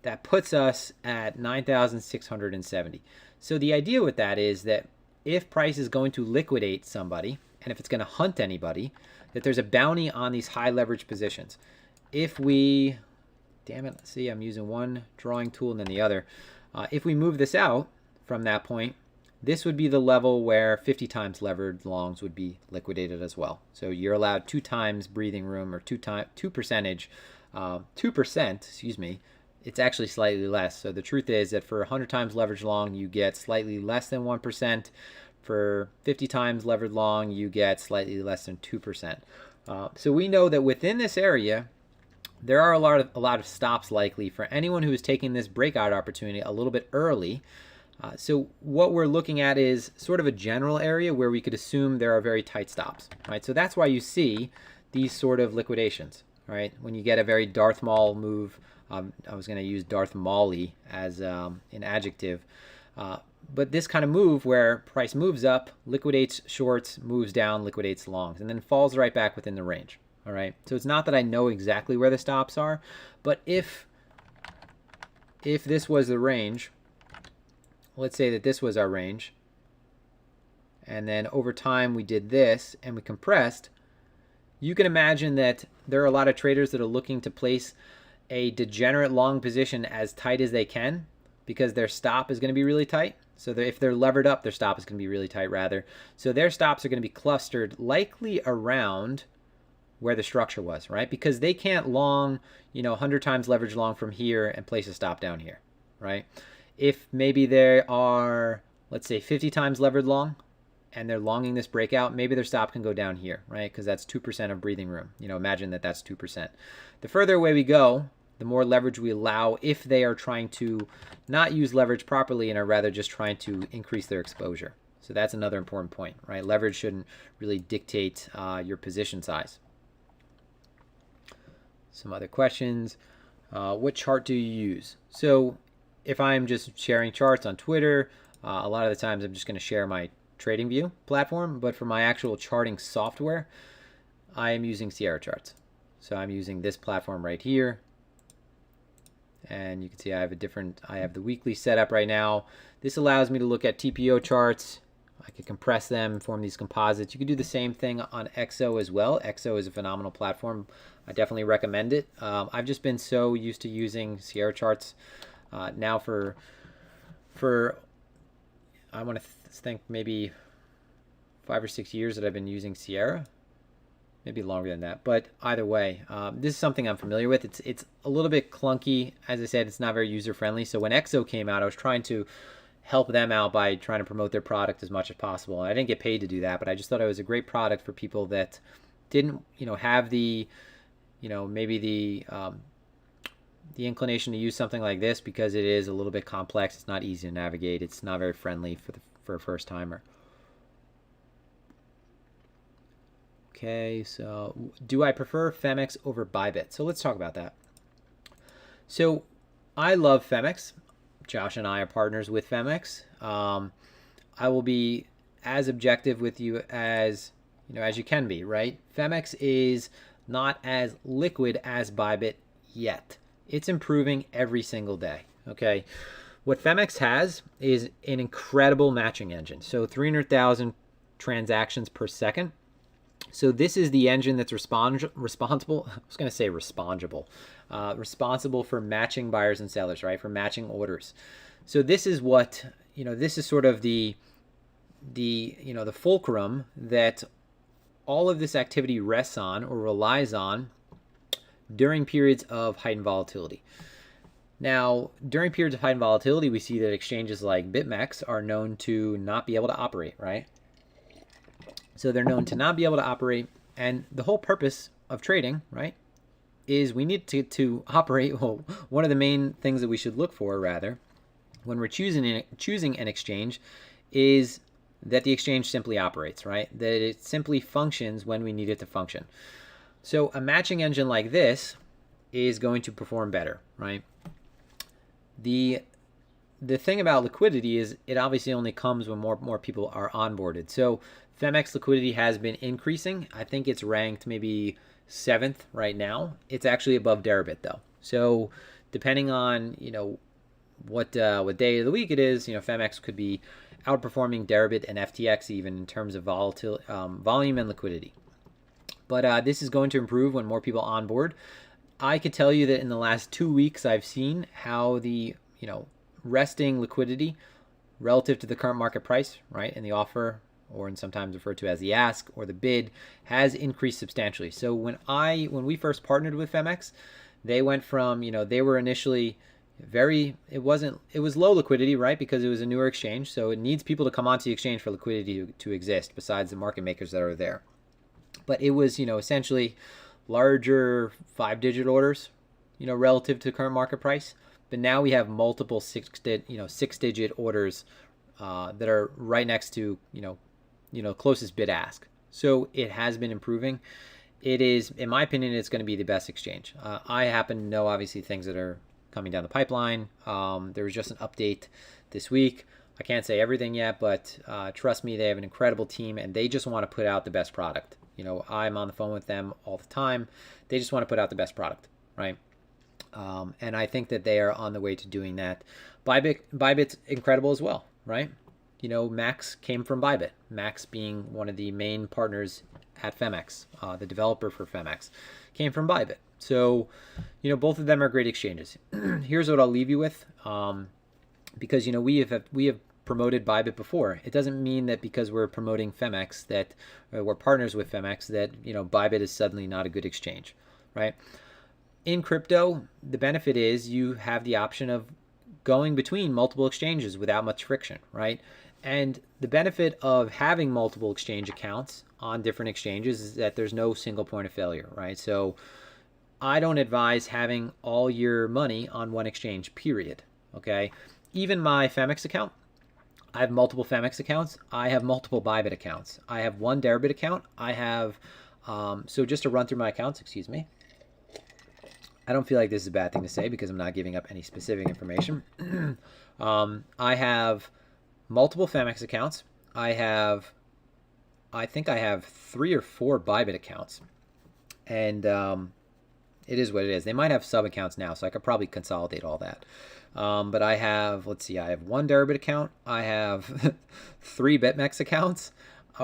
that puts us at 9,670. So the idea with that is that if price is going to liquidate somebody, and if it's going to hunt anybody, that there's a bounty on these high leverage positions. If we, damn it, see, I'm using one drawing tool and then the other. If we move this out from that point, this would be the level where 50 times levered longs would be liquidated as well. So you're allowed 2 times breathing room, or 2%, excuse me. It's actually slightly less. So the truth is that for 100 times leverage long, you get slightly less than 1%. For 50 times levered long, you get slightly less than 2%. So we know that within this area, there are a lot of stops likely for anyone who is taking this breakout opportunity a little bit early. So what we're looking at is sort of a general area where we could assume there are very tight stops, right? So that's why you see these sort of liquidations, right? When you get a very Darth Maul move, I was going to use Darth Maul-y as an adjective, but this kind of move where price moves up, liquidates shorts, moves down, liquidates longs, and then falls right back within the range, all right? So it's not that I know exactly where the stops are, but if this was the range, let's say that this was our range, and then over time we did this and we compressed, you can imagine that there are a lot of traders that are looking to place a degenerate long position as tight as they can because their stop is going to be really tight. So if they're levered up, their stop is going to be really tight rather. So their stops are going to be clustered likely around where the structure was, right? Because they can't long, 100 times leverage long from here and place a stop down here, right? If maybe they are, let's say 50 times levered long and they're longing this breakout, maybe their stop can go down here, right? Because that's 2% of breathing room. Imagine that that's 2%. The further away we go, the more leverage we allow if they are trying to not use leverage properly and are rather just trying to increase their exposure. So that's another important point, right? Leverage shouldn't really dictate your position size. Some other questions. What chart do you use? So if I'm just sharing charts on Twitter, a lot of the times I'm just going to share my TradingView platform, but for my actual charting software, I am using Sierra charts. So I'm using this platform right here. And you can see I have the weekly setup right now. This allows me to look at TPO charts. I could compress them, form these composites. You could do the same thing on XO as well. XO is a phenomenal platform. I definitely recommend it. I've just been so used to using Sierra charts now for I want to think maybe 5 or 6 years that I've been using Sierra. Maybe longer than that, but either way, this is something I'm familiar with. It's a little bit clunky. As I said, it's not very user-friendly. So when XO came out, I was trying to help them out by trying to promote their product as much as possible. And I didn't get paid to do that, but I just thought it was a great product for people that didn't, have the, maybe the inclination to use something like this because it is a little bit complex. It's not easy to navigate. It's not very friendly for a first timer. Okay, so do I prefer Phemex over Bybit? So let's talk about that. So I love Phemex. Josh and I are partners with Phemex. I will be as objective with you as you can be, right? Phemex is not as liquid as Bybit yet. It's improving every single day. Okay, what Phemex has is an incredible matching engine. So 300,000 transactions per second. So this is the engine that's responsible. I was going to say responsible for matching buyers and sellers, right? For matching orders. So this is what, this is sort of the fulcrum that all of this activity rests on or relies on during periods of heightened volatility. Now, during periods of heightened volatility, we see that exchanges like BitMEX are known to not be able to operate, right? So they're known to not be able to operate, and the whole purpose of trading, right, is we need to operate. Well, one of the main things that we should look for, rather, when we're choosing an exchange, is that the exchange simply operates, right? That it simply functions when we need it to function. So a matching engine like this is going to perform better, right? The thing about liquidity is it obviously only comes when more people are onboarded. So Phemex liquidity has been increasing. I think it's ranked maybe 7th right now. It's actually above Deribit though. So depending on what day of the week it is, Phemex could be outperforming Deribit and FTX even in terms of volatility, volume and liquidity. But this is going to improve when more people onboard. I could tell you that in the last 2 weeks, I've seen how the resting liquidity relative to the current market price, right, in the offer, or in sometimes referred to as the ask or the bid, has increased substantially. So when we first partnered with Phemex, they went from, they were initially it was low liquidity, right, because it was a newer exchange, so it needs people to come onto the exchange for liquidity to exist besides the market makers that are there. But it was, essentially larger 5-digit orders, relative to current market price. But now we have multiple 6-digit orders that are right next to, closest bid ask. So it has been improving. It is, in my opinion, it's going to be the best exchange. I happen to know, obviously, things that are coming down the pipeline. There was just an update this week. I can't say everything yet, but trust me, they have an incredible team, and they just want to put out the best product. I'm on the phone with them all the time. They just want to put out the best product, right? And I think that they are on the way to doing that. Bybit's incredible as well, right? Max came from Bybit. Max being one of the main partners at Phemex, the developer for Phemex, came from Bybit. So, both of them are great exchanges. Here's what I'll leave you with, because we have promoted Bybit before. It doesn't mean that because we're promoting Phemex that we're partners with Phemex that Bybit is suddenly not a good exchange, right? In crypto, the benefit is you have the option of going between multiple exchanges without much friction, right? And the benefit of having multiple exchange accounts on different exchanges is that there's no single point of failure, right? So I don't advise having all your money on one exchange, period, okay? Even my Phemex account, I have multiple Phemex accounts. I have multiple Bybit accounts. I have one Deribit account. I have, so just to run through my accounts, excuse me. I don't feel like this is a bad thing to say because I'm not giving up any specific information. I have multiple Phemex accounts. I think I have 3 or 4 Bybit accounts. And it is what it is. They might have sub accounts now, so I could probably consolidate all that. But I have, I have 1 Deribit account. I have 3 BitMEX accounts,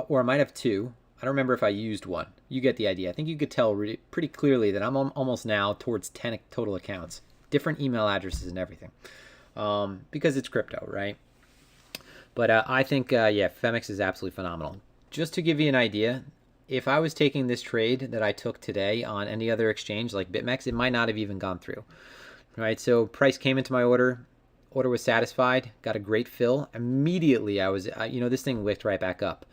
or I might have 2. I don't remember if I used one. You get the idea. I think you could tell pretty clearly that I'm almost now towards 10 total accounts, different email addresses and everything, because it's crypto, right? But I think, Phemex is absolutely phenomenal. Just to give you an idea, if I was taking this trade that I took today on any other exchange like BitMEX, it might not have even gone through, right? So price came into my order was satisfied, got a great fill. Immediately I was, this thing wicked right back up.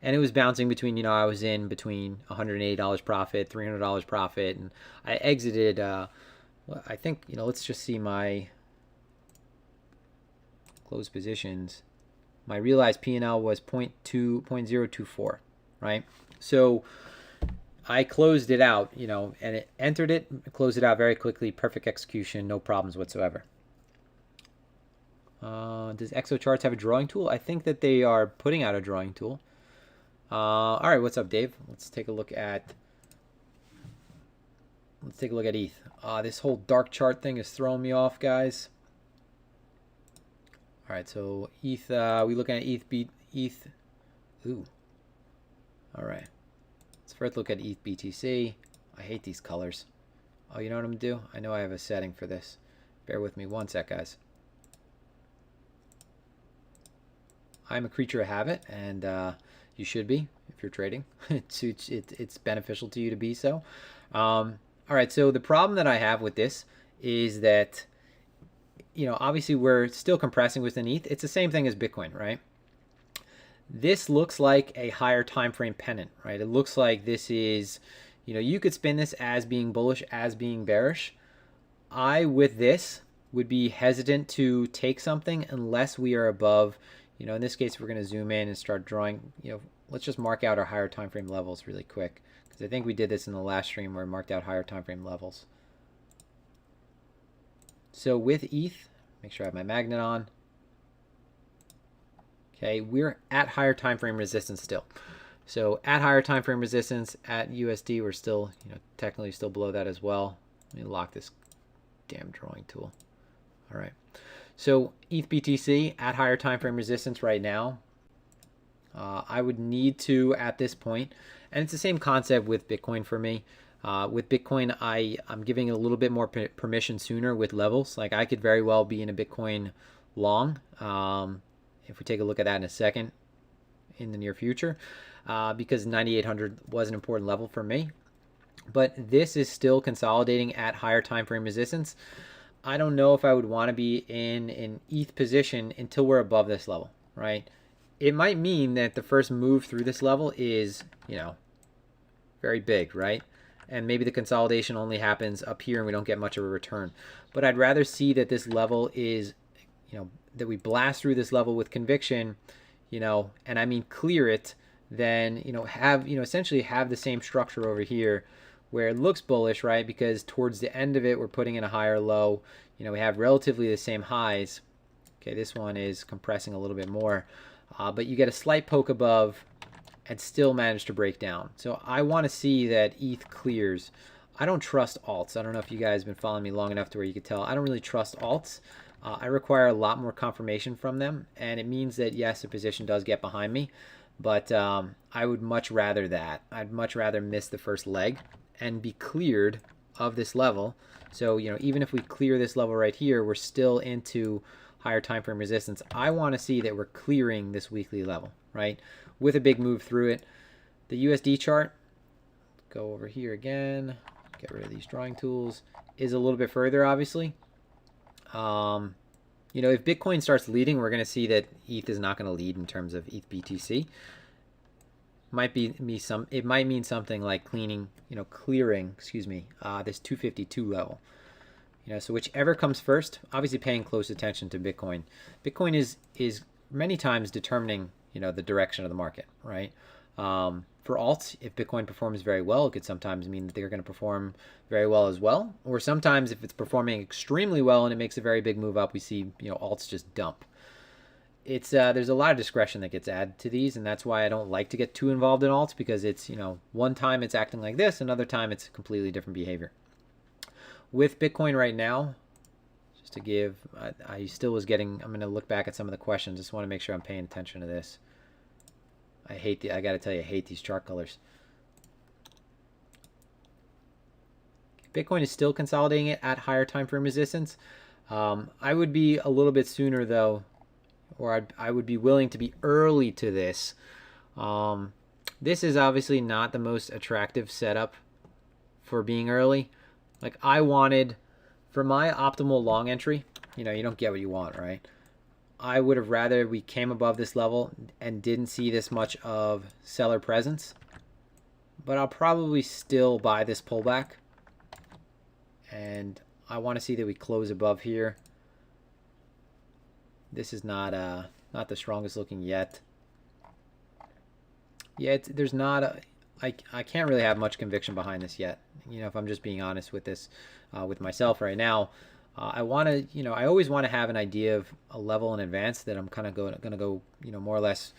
And it was bouncing between, I was in between $180 profit, $300 profit, and I exited, I think, let's just see my closed positions. My realized P&L was 0.024, right? So I closed it out, and it entered it, closed it out very quickly, perfect execution, no problems whatsoever. Does ExoCharts have a drawing tool? I think that they are putting out a drawing tool. All right, what's up, Dave? Let's take a look at ETH. This whole dark chart thing is throwing me off, guys. All right, so ETH, we looking at ETH. Ooh. All right. Let's first look at ETH BTC. I hate these colors. Oh, you know what I'm gonna do? I know I have a setting for this. Bear with me one sec, guys. I'm a creature of habit, and you should be if you're trading. It's beneficial to you to be so. All right, so the problem that I have with this is that, obviously we're still compressing within ETH. It's the same thing as Bitcoin, right? This looks like a higher time frame pennant, right? It looks like this is, you could spin this as being bullish, as being bearish. With this, would be hesitant to take something unless we are above, in this case, we're going to zoom in and start drawing, let's just mark out our higher time frame levels really quick, because I think we did this in the last stream where we marked out higher time frame levels. So with ETH, make sure I have my magnet on. Okay, we're at higher time frame resistance still. So at higher time frame resistance at USD, we're still, technically still below that as well. Let me lock this damn drawing tool. All right. So ETH BTC at higher time frame resistance right now. I would need to at this point, and it's the same concept with Bitcoin for me. With Bitcoin, I'm giving it a little bit more permission sooner with levels. Like I could very well be in a Bitcoin long. If we take a look at that in a second, in the near future, because 9,800 was an important level for me. But this is still consolidating at higher time frame resistance. I don't know if I would want to be in an ETH position until we're above this level, right? It might mean that the first move through this level is, very big, right? And maybe the consolidation only happens up here and we don't get much of a return. But I'd rather see that this level is, that we blast through this level with conviction, and I mean clear it, than, have, essentially have the same structure over here where it looks bullish, right? Because towards the end of it, we're putting in a higher low. We have relatively the same highs. Okay, this one is compressing a little bit more. But you get a slight poke above and still manage to break down. So I want to see that ETH clears. I don't trust alts. I don't know if you guys have been following me long enough to where you could tell. I don't really trust alts. I require a lot more confirmation from them. And it means that, yes, a position does get behind me. But I would much rather that. I'd much rather miss the first leg and be cleared of this level. So, even if we clear this level right here, we're still into higher time frame resistance. I want to see that we're clearing this weekly level, right? With a big move through it. The USD chart, go over here again, get rid of these drawing tools, is a little bit further, obviously. If Bitcoin starts leading, we're going to see that ETH is not going to lead in terms of ETH BTC. It might mean something like clearing, this 252 level. So whichever comes first, obviously paying close attention to Bitcoin. Bitcoin is many times determining, the direction of the market, right? For alts, if Bitcoin performs very well, it could sometimes mean that they're going to perform very well as well. Or sometimes if it's performing extremely well and it makes a very big move up, we see, alts just dump. It's there's a lot of discretion that gets added to these, and that's why I don't like to get too involved in alts, because it's, one time it's acting like this, another time it's completely different behavior. With Bitcoin right now, just to give, I still was getting, I'm going to look back at some of the questions. Just want to make sure I'm paying attention to this. I got to tell you, I hate these chart colors. Bitcoin is still consolidating it at higher time frame resistance. I would be a little bit sooner though, or I would be willing to be early to this. This is obviously not the most attractive setup for being early. Like I wanted, for my optimal long entry, you don't get what you want, right? I would have rather we came above this level and didn't see this much of seller presence. But I'll probably still buy this pullback. And I want to see that we close above here. This is not the strongest looking yet. Yeah, there's not I can't really have much conviction behind this yet. If I'm just being honest with this, with myself right now. I want to, I always want to have an idea of a level in advance that I'm kind of going to go, more or less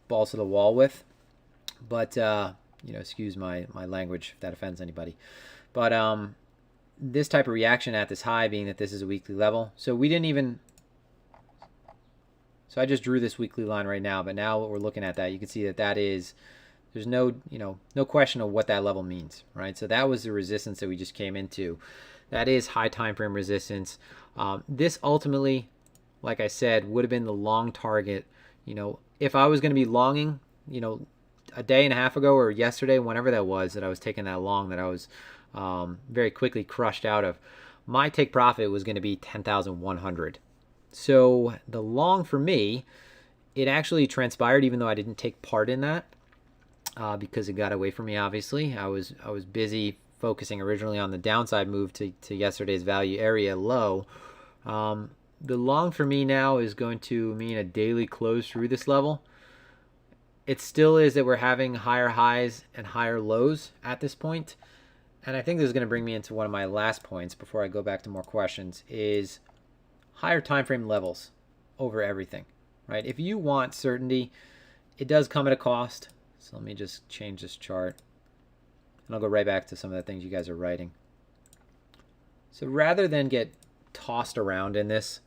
balls to the wall with. But, excuse my language if that offends anybody. But this type of reaction at this high, being that this is a weekly level. So we didn't even, so I just drew this weekly line right now. But now what we're looking at that, you can see that is, there's no, no question of what that level means, right? So that was the resistance that we just came into. That is high time frame resistance. This ultimately, like I said, would have been the long target. If I was going to be longing, a day and a half ago or yesterday, whenever that was, that I was taking that long, that I was very quickly crushed out of, my take profit was going to be 10,100. So the long for me, it actually transpired, even though I didn't take part in that, because it got away from me. Obviously, I was busy focusing originally on the downside move to yesterday's value area low. The long for me now is going to mean a daily close through this level. It still is that we're having higher highs and higher lows at this point. And I think this is going to bring me into one of my last points before I go back to more questions, is higher time frame levels over everything, right? If you want certainty, it does come at a cost. So let me just change this chart. And I'll go right back to some of the things you guys are writing. So rather than get tossed around in this,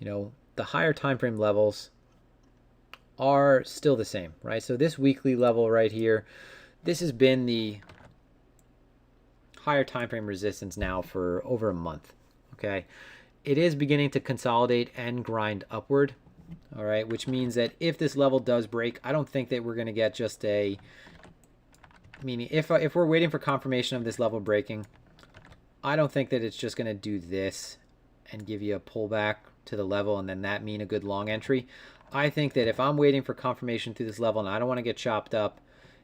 the higher time frame levels are still the same, right? So this weekly level right here, this has been the higher time frame resistance now for over a month. Okay, it is beginning to consolidate and grind upward. All right, which means that if this level does break, I don't think that we're going to get just a, meaning if we're waiting for confirmation of this level breaking, I don't think that it's just going to do this and give you a pullback to the level and then that mean a good long entry. I think that if I'm waiting for confirmation through this level and I don't want to get chopped up,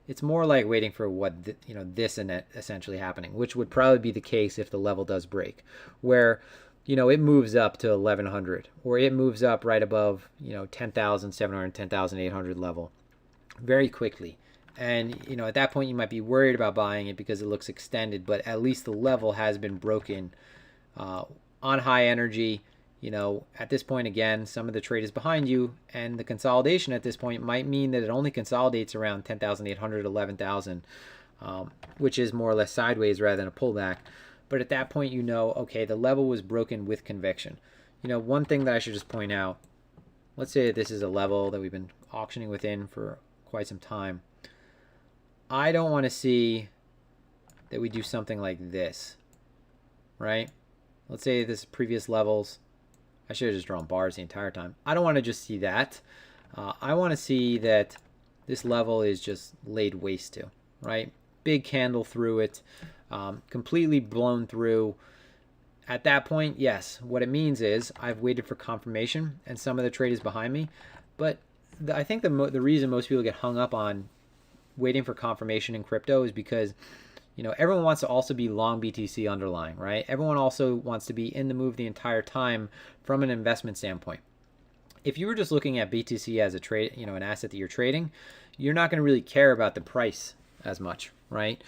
it's more like waiting for what this and that essentially happening, which would probably be the case if the level does break, where it moves up to 1100 or it moves up right above 10,700, 10,800 level very quickly. And at that point you might be worried about buying it because it looks extended, but at least the level has been broken on high energy. At this point, again, some of the trade is behind you, and the consolidation at this point might mean that it only consolidates around 10,800, 11,000, which is more or less sideways rather than a pullback. But at that point, okay, the level was broken with conviction. One thing that I should just point out, let's say that this is a level that we've been auctioning within for quite some time. I don't want to see that we do something like this, right? Let's say this previous levels. I should have just drawn bars the entire time. I don't want to just see that. I want to see that this level is just laid waste to, right? Big candle through it, completely blown through. At that point, yes, what it means is I've waited for confirmation and some of the trade is behind me. But I think the reason most people get hung up on waiting for confirmation in crypto is because everyone wants to also be long BTC underlying, right? Everyone also wants to be in the move the entire time from an investment standpoint. If you were just looking at BTC as a trade, an asset that you're trading, you're not going to really care about the price as much, right?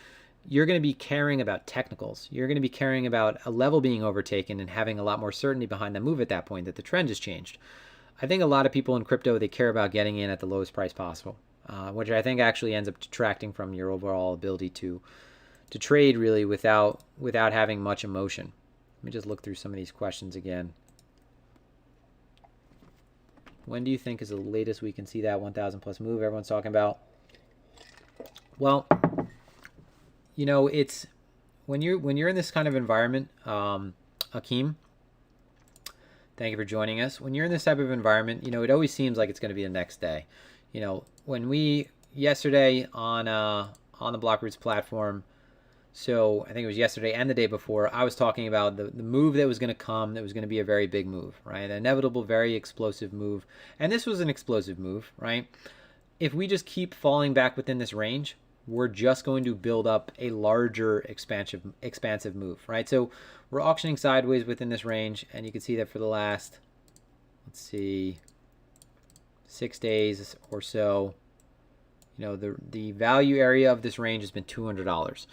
You're going to be caring about technicals. You're going to be caring about a level being overtaken and having a lot more certainty behind the move at that point that the trend has changed. I think a lot of people in crypto, they care about getting in at the lowest price possible, which I think actually ends up detracting from your overall ability to trade really without having much emotion. Let me just look through some of these questions again. When do you think is the latest we can see that 1,000 plus move everyone's talking about? Well, it's when you're in this kind of environment, Akeem, thank you for joining us. When you're in this type of environment, it always seems like it's going to be the next day. When we yesterday on the Blockroots platform, so I think it was yesterday and the day before, I was talking about the move that was going to come, that was going to be a very big move, right? An inevitable, very explosive move. And this was an explosive move, right? If we just keep falling back within this range, we're just going to build up a larger expansive move, right? So we're auctioning sideways within this range, and you can see that for the last, let's see, 6 days or so, the value area of this range has been $200.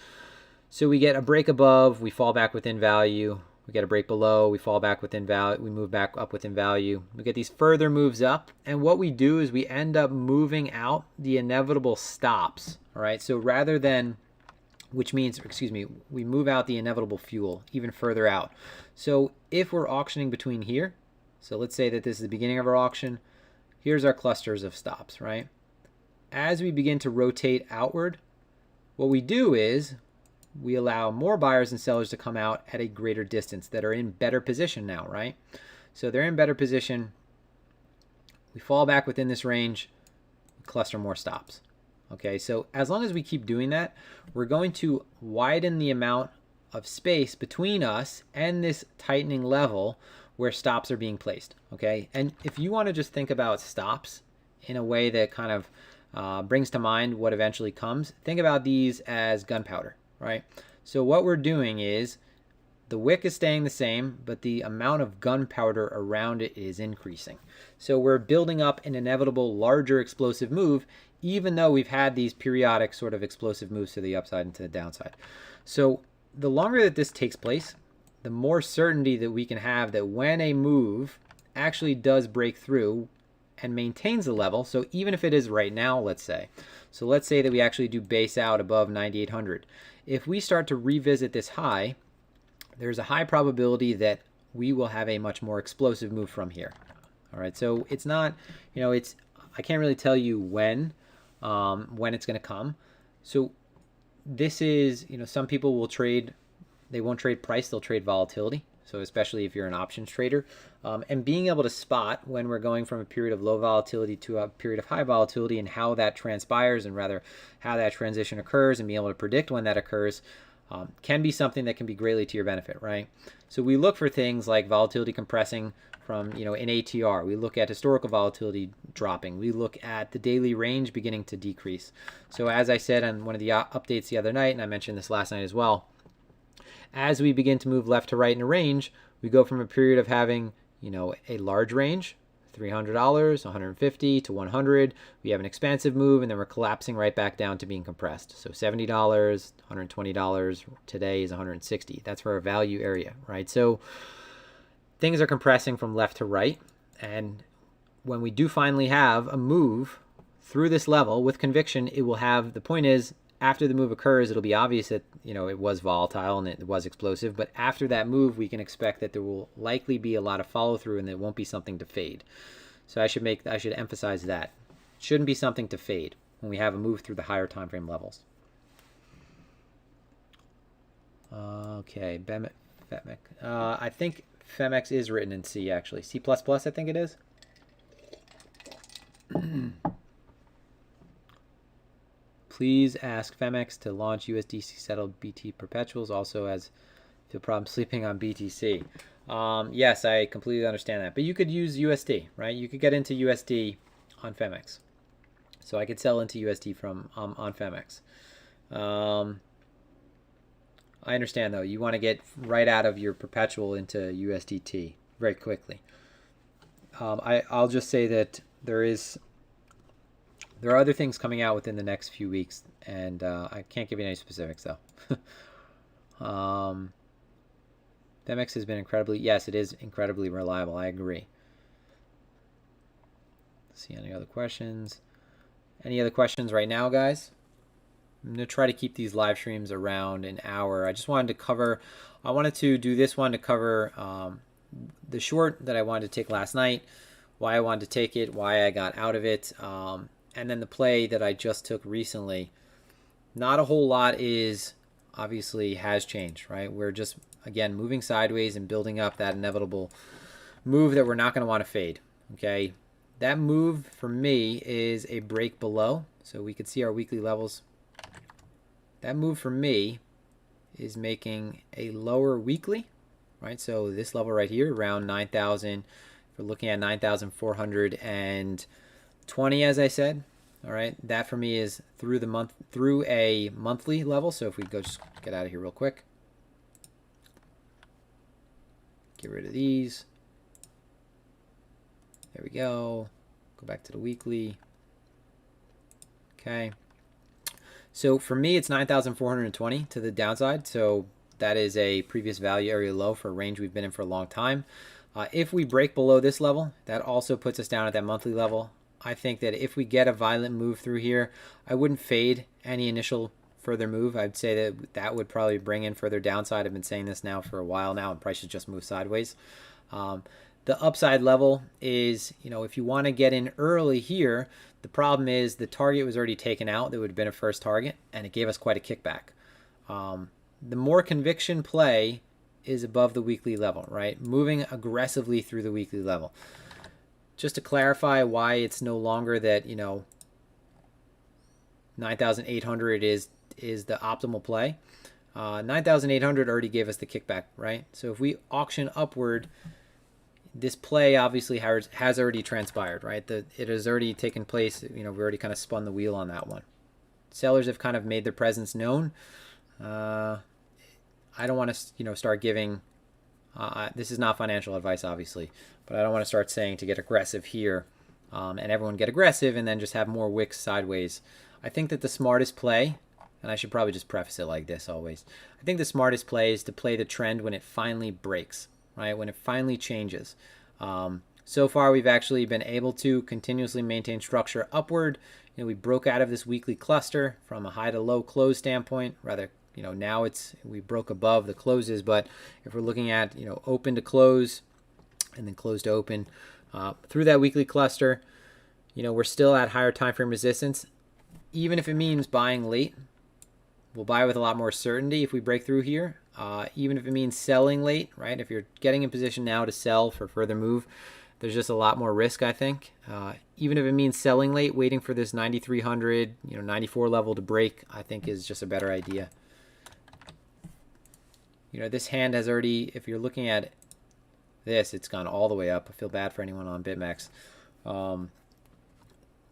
So we get a break above, we fall back within value. We get a break below, we fall back within value, we move back up within value. We get these further moves up, and what we do is we end up moving out the inevitable stops, all right? So rather than, which means, we move out the inevitable fuel even further out. So if we're auctioning between here, so let's say that this is the beginning of our auction, here's our clusters of stops, right? As we begin to rotate outward, what we do is we allow more buyers and sellers to come out at a greater distance that are in better position now, right? So they're in better position. We fall back within this range, cluster more stops. Okay, so as long as we keep doing that, we're going to widen the amount of space between us and this tightening level where stops are being placed. Okay, and if you want to just think about stops in a way that kind of brings to mind what eventually comes, think about these as gunpowder. Right? So what we're doing is the wick is staying the same, but the amount of gunpowder around it is increasing. So we're building up an inevitable larger explosive move, even though we've had these periodic sort of explosive moves to the upside and to the downside. So the longer that this takes place, the more certainty that we can have that when a move actually does break through and maintains the level, so even if it is right now, let's say that we actually do base out above 9,800. If we start to revisit this high, there's a high probability that we will have a much more explosive move from here. All right, so it's not, it's, I can't really tell you when it's going to come. So this is, some people will trade, they won't trade price, they'll trade volatility. So especially if you're an options trader, and being able to spot when we're going from a period of low volatility to a period of high volatility and how that transpires, and rather how that transition occurs, and being able to predict when that occurs, can be something that can be greatly to your benefit, right? So we look for things like volatility compressing from, in ATR. We look at historical volatility dropping. We look at the daily range beginning to decrease. So as I said on one of the updates the other night, and I mentioned this last night as well, as we begin to move left to right in a range, we go from a period of having, a large range, $300, $150 to $100. We have an expansive move, and then we're collapsing right back down to being compressed. So $70, $120, today is $160. That's for our value area, right? So things are compressing from left to right. And when we do finally have a move through this level with conviction, it will have, the point is, after the move occurs, it'll be obvious that, it was volatile and it was explosive. But after that move, we can expect that there will likely be a lot of follow through, and there won't be something to fade. So I should emphasize that. It shouldn't be something to fade when we have a move through the higher time frame levels. Okay, Phemex. I think Phemex is written in C, actually. C++, I think it is. Please ask Phemex to launch USDC settled BT perpetuals, also as feel problem sleeping on BTC. Yes, I completely understand that. But you could use USD, right? You could get into USD on Phemex. So I could sell into USD from on Phemex. I understand, though. You want to get right out of your perpetual into USDT very quickly. I'll just say that there are other things coming out within the next few weeks, and I can't give you any specifics, though. Phemex has been yes, it is incredibly reliable. I agree. Let's see any other questions. Any other questions right now, guys? I'm going to try to keep these live streams around an hour. I wanted to do this one to cover the short that I wanted to take last night, why I wanted to take it, why I got out of it, and then the play that I just took recently. Not a whole lot obviously has changed, right? We're just, again, moving sideways and building up that inevitable move that we're not going to want to fade, okay? That move for me is a break below. So we could see our weekly levels. That move for me is making a lower weekly, right? So this level right here, around 9,000. We're looking at 9,420, as I said. All right, that for me is through a monthly level. So if we just get out of here real quick, get rid of these. There we go. Go back to the weekly. Okay. So for me, it's 9,420 to the downside. So that is a previous value area low for a range we've been in for a long time. If we break below this level, that also puts us down at that monthly level. I think that if we get a violent move through here, I wouldn't fade any initial further move. I'd say that would probably bring in further downside. I've been saying this now for a while now, and prices just move sideways. The upside level is, if you want to get in early here, the problem is the target was already taken out. That would have been a first target, and it gave us quite a kickback. The more conviction play is above the weekly level, right? Moving aggressively through the weekly level. Just to clarify why it's no longer that, 9,800 is the optimal play. 9,800 already gave us the kickback, right? So if we auction upward, this play obviously has already transpired, right? It has already taken place. We already kind of spun the wheel on that one. Sellers have kind of made their presence known. I don't want to, start giving. This is not financial advice, obviously, but I don't want to start saying to get aggressive here, and everyone get aggressive and then just have more wicks sideways. I think that the smartest play, and I should probably just preface it like this always. I think the smartest play is to play the trend when it finally breaks. Right, when it finally changes. So far, we've actually been able to continuously maintain structure upward. We broke out of this weekly cluster from a high to low close standpoint. Rather, now we broke above the closes. But if we're looking at open to close and then close to open, Through that weekly cluster, we're still at higher time frame resistance. Even if it means buying late, we'll buy with a lot more certainty if we break through here. Even if it means selling late, right? If you're getting in position now to sell for further move, there's just a lot more risk, I think. Even if it means selling late, waiting for this 9,300, 94 level to break, I think is just a better idea. This hand has already, if you're looking at this, it's gone all the way up. I feel bad for anyone on BitMEX.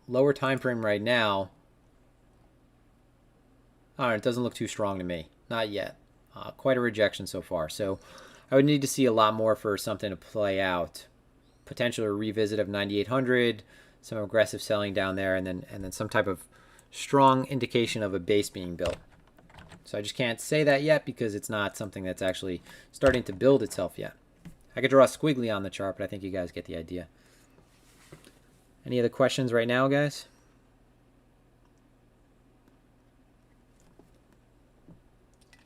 Lower time frame right now, it doesn't look too strong to me. Not yet. Quite a rejection so far. So I would need to see a lot more for something to play out. Potential revisit of 9,800, some aggressive selling down there, and then some type of strong indication of a base being built. So I just can't say that yet because it's not something that's actually starting to build itself yet. I could draw a squiggly on the chart, but I think you guys get the idea. Any other questions right now, guys?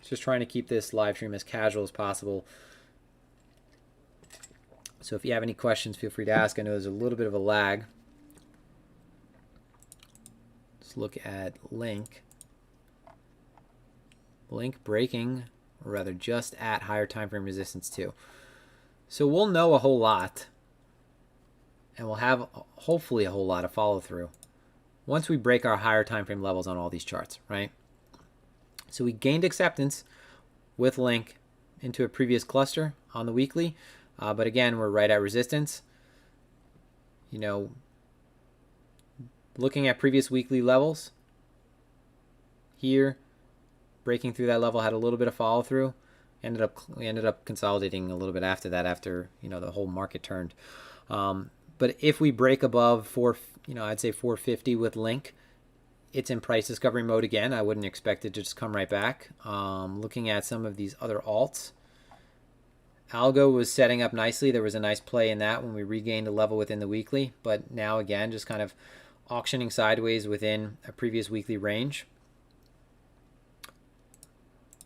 Just trying to keep this live stream as casual as possible. So if you have any questions, feel free to ask. I know there's a little bit of a lag. Let's look at Link. Link breaking, or rather just at higher time frame resistance too. So we'll know a whole lot, and we'll have hopefully a whole lot of follow through once we break our higher time frame levels on all these charts, right? So we gained acceptance with Link into a previous cluster on the weekly, but again, we're right at resistance. Looking at previous weekly levels here, breaking through that level, had a little bit of follow through. We ended up consolidating a little bit after that, after the whole market turned. But if we break above I'd say 450 with Link, it's in price discovery mode again. I wouldn't expect it to just come right back. Looking at some of these other alts, Algo was setting up nicely. There was a nice play in that when we regained a level within the weekly, but now again just kind of auctioning sideways within a previous weekly range.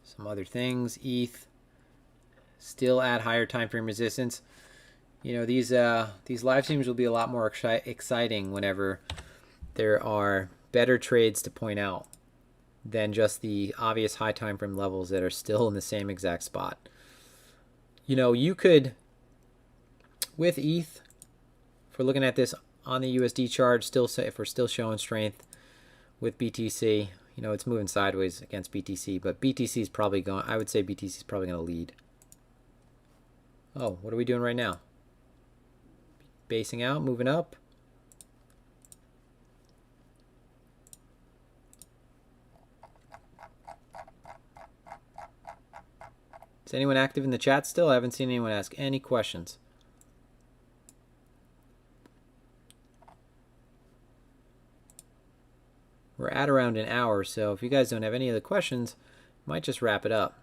Some other things, ETH still at higher time frame resistance. These live streams will be a lot more exciting whenever there are better trades to point out than just the obvious high time frame levels that are still in the same exact spot. You could, with ETH, if we're looking at this on the USD chart, if we're still showing strength with BTC, it's moving sideways against BTC, but BTC is probably going, I would say BTC is probably going to lead. Oh, what are we doing right now? Basing out, moving up. Is anyone active in the chat still? I haven't seen anyone ask any questions. We're at around an hour, so if you guys don't have any other questions, might just wrap it up.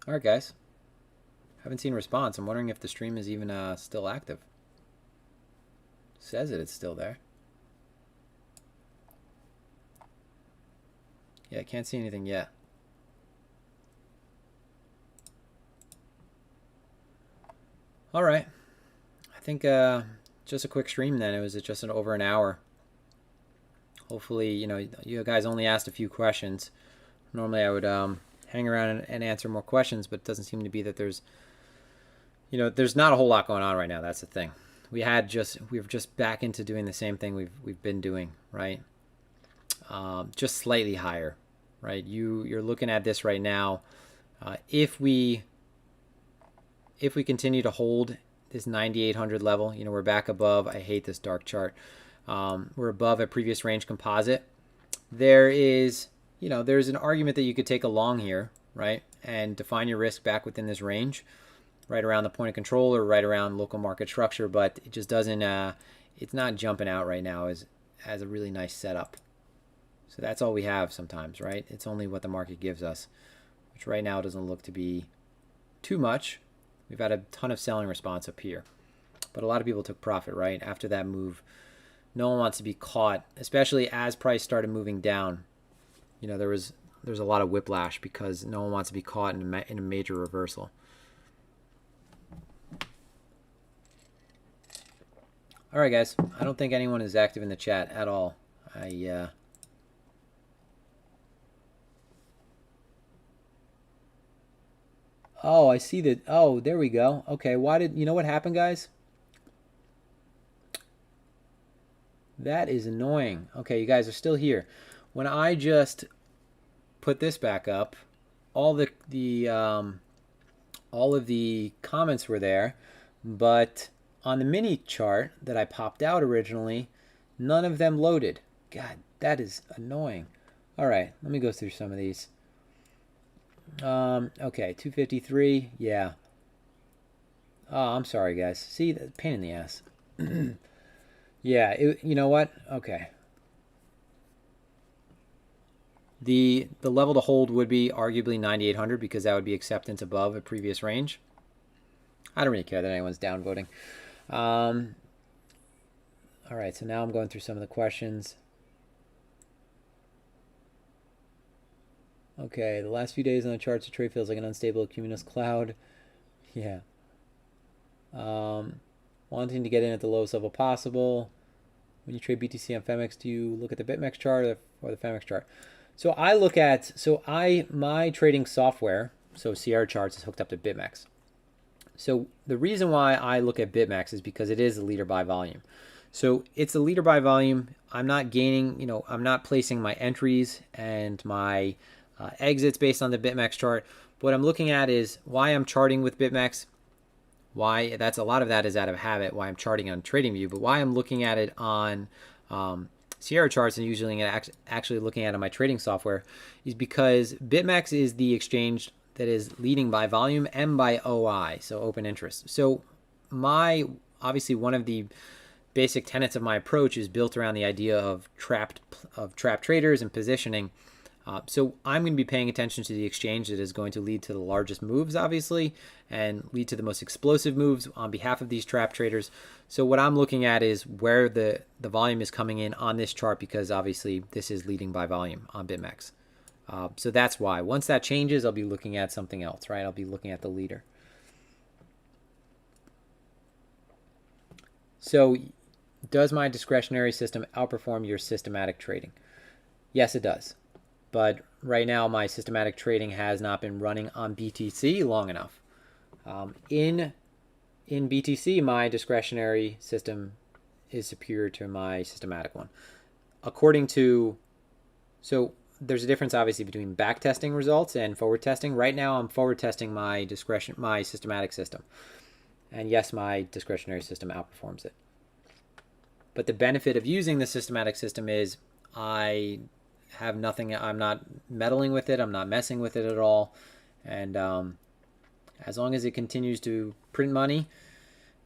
All right, guys. Haven't seen a response. I'm wondering if the stream is even still active. Says it's still there. Yeah, I can't see anything yet. All right. I think just a quick stream then. It was just over an hour. Hopefully, you guys only asked a few questions. Normally I would hang around and answer more questions, but it doesn't seem to be that there's not a whole lot going on right now. That's the thing. We're just back into doing the same thing we've been doing, right? Just slightly higher, right? You're looking at this right now. If we continue to hold this 9,800 level, we're back above. I hate this dark chart. We're above a previous range composite. There's an argument that you could take a long here, right, and define your risk back within this range, right around the point of control or right around local market structure, but it just doesn't. It's not jumping out right now as a really nice setup. So that's all we have sometimes, right? It's only what the market gives us, which right now doesn't look to be too much. We've had a ton of selling response up here. but a lot of people took profit, right? After that move, no one wants to be caught, especially as price started moving down. You know, there's a lot of whiplash because no one wants to be caught in a major reversal. All right, guys. I don't think anyone is active in the chat at all. Oh, I see that. Oh, there we go. Okay, why did you know what happened, guys? That is annoying. Okay, you guys are still here. When I just put this back up, all of the comments were there, but on the mini chart that I popped out originally, none of them loaded. God, that is annoying. All right, let me go through some of these. Okay, 253. Yeah. Oh, I'm sorry, guys. See, the pain in the ass. Yeah, you know what? Okay. The level to hold would be arguably 9,800 because that would be acceptance above a previous range. I don't really care that anyone's downvoting. All right, so now I'm going through some of the questions. Okay, the last few days on the charts, the trade feels like an unstable cumulus cloud. Yeah. Wanting to get in at the lowest level possible. When you trade BTC on Phemex, do you look at the BitMEX chart or the Phemex chart? So I look at, my trading software, so Sierra Charts, is hooked up to BitMEX. So the reason why I look at BitMEX is because it is a leader by volume. So it's a leader by volume. I'm not gaining, I'm not placing my entries and my exits based on the BitMEX chart. What I'm looking at is why I'm charting with BitMEX. Why that's a lot of that is out of habit. Why I'm charting on TradingView, but why I'm looking at it on Sierra Charts and usually actually looking at it on my trading software is because BitMEX is the exchange that is leading by volume and by OI, so open interest. So obviously one of the basic tenets of my approach is built around the idea of trapped traders and positioning. So I'm going to be paying attention to the exchange that is going to lead to the largest moves, obviously, and lead to the most explosive moves on behalf of these trap traders. So what I'm looking at is where the volume is coming in on this chart, because obviously this is leading by volume on BitMEX. So that's why. Once that changes, I'll be looking at something else, right? I'll be looking at the leader. So does my discretionary system outperform your systematic trading? Yes, it does. But right now, my systematic trading has not been running on BTC long enough. In BTC, my discretionary system is superior to my systematic one. So there's a difference, obviously, between back testing results and forward testing. Right now, I'm forward testing my systematic system. And yes, my discretionary system outperforms it. But the benefit of using the systematic system is I have nothing. I'm not meddling with it. I'm not messing with it at all. And as long as it continues to print money,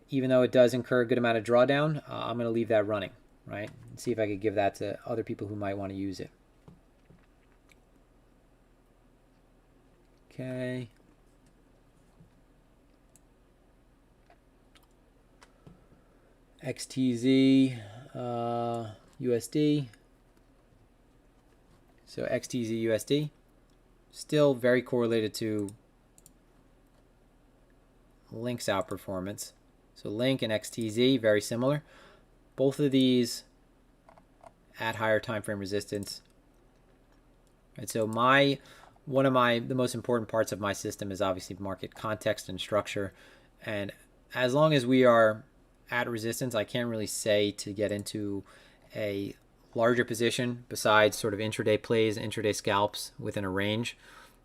even though it does incur a good amount of drawdown, I'm going to leave that running, right? And see if I could give that to other people who might want to use it. Okay. XTZ, USD. So XTZ USD, still very correlated to Link's outperformance. So Link and XTZ, very similar. Both of these at higher time frame resistance. Right, so the most important parts of my system is obviously market context and structure. And as long as we are at resistance, I can't really say to get into a larger position besides sort of intraday plays, intraday scalps within a range,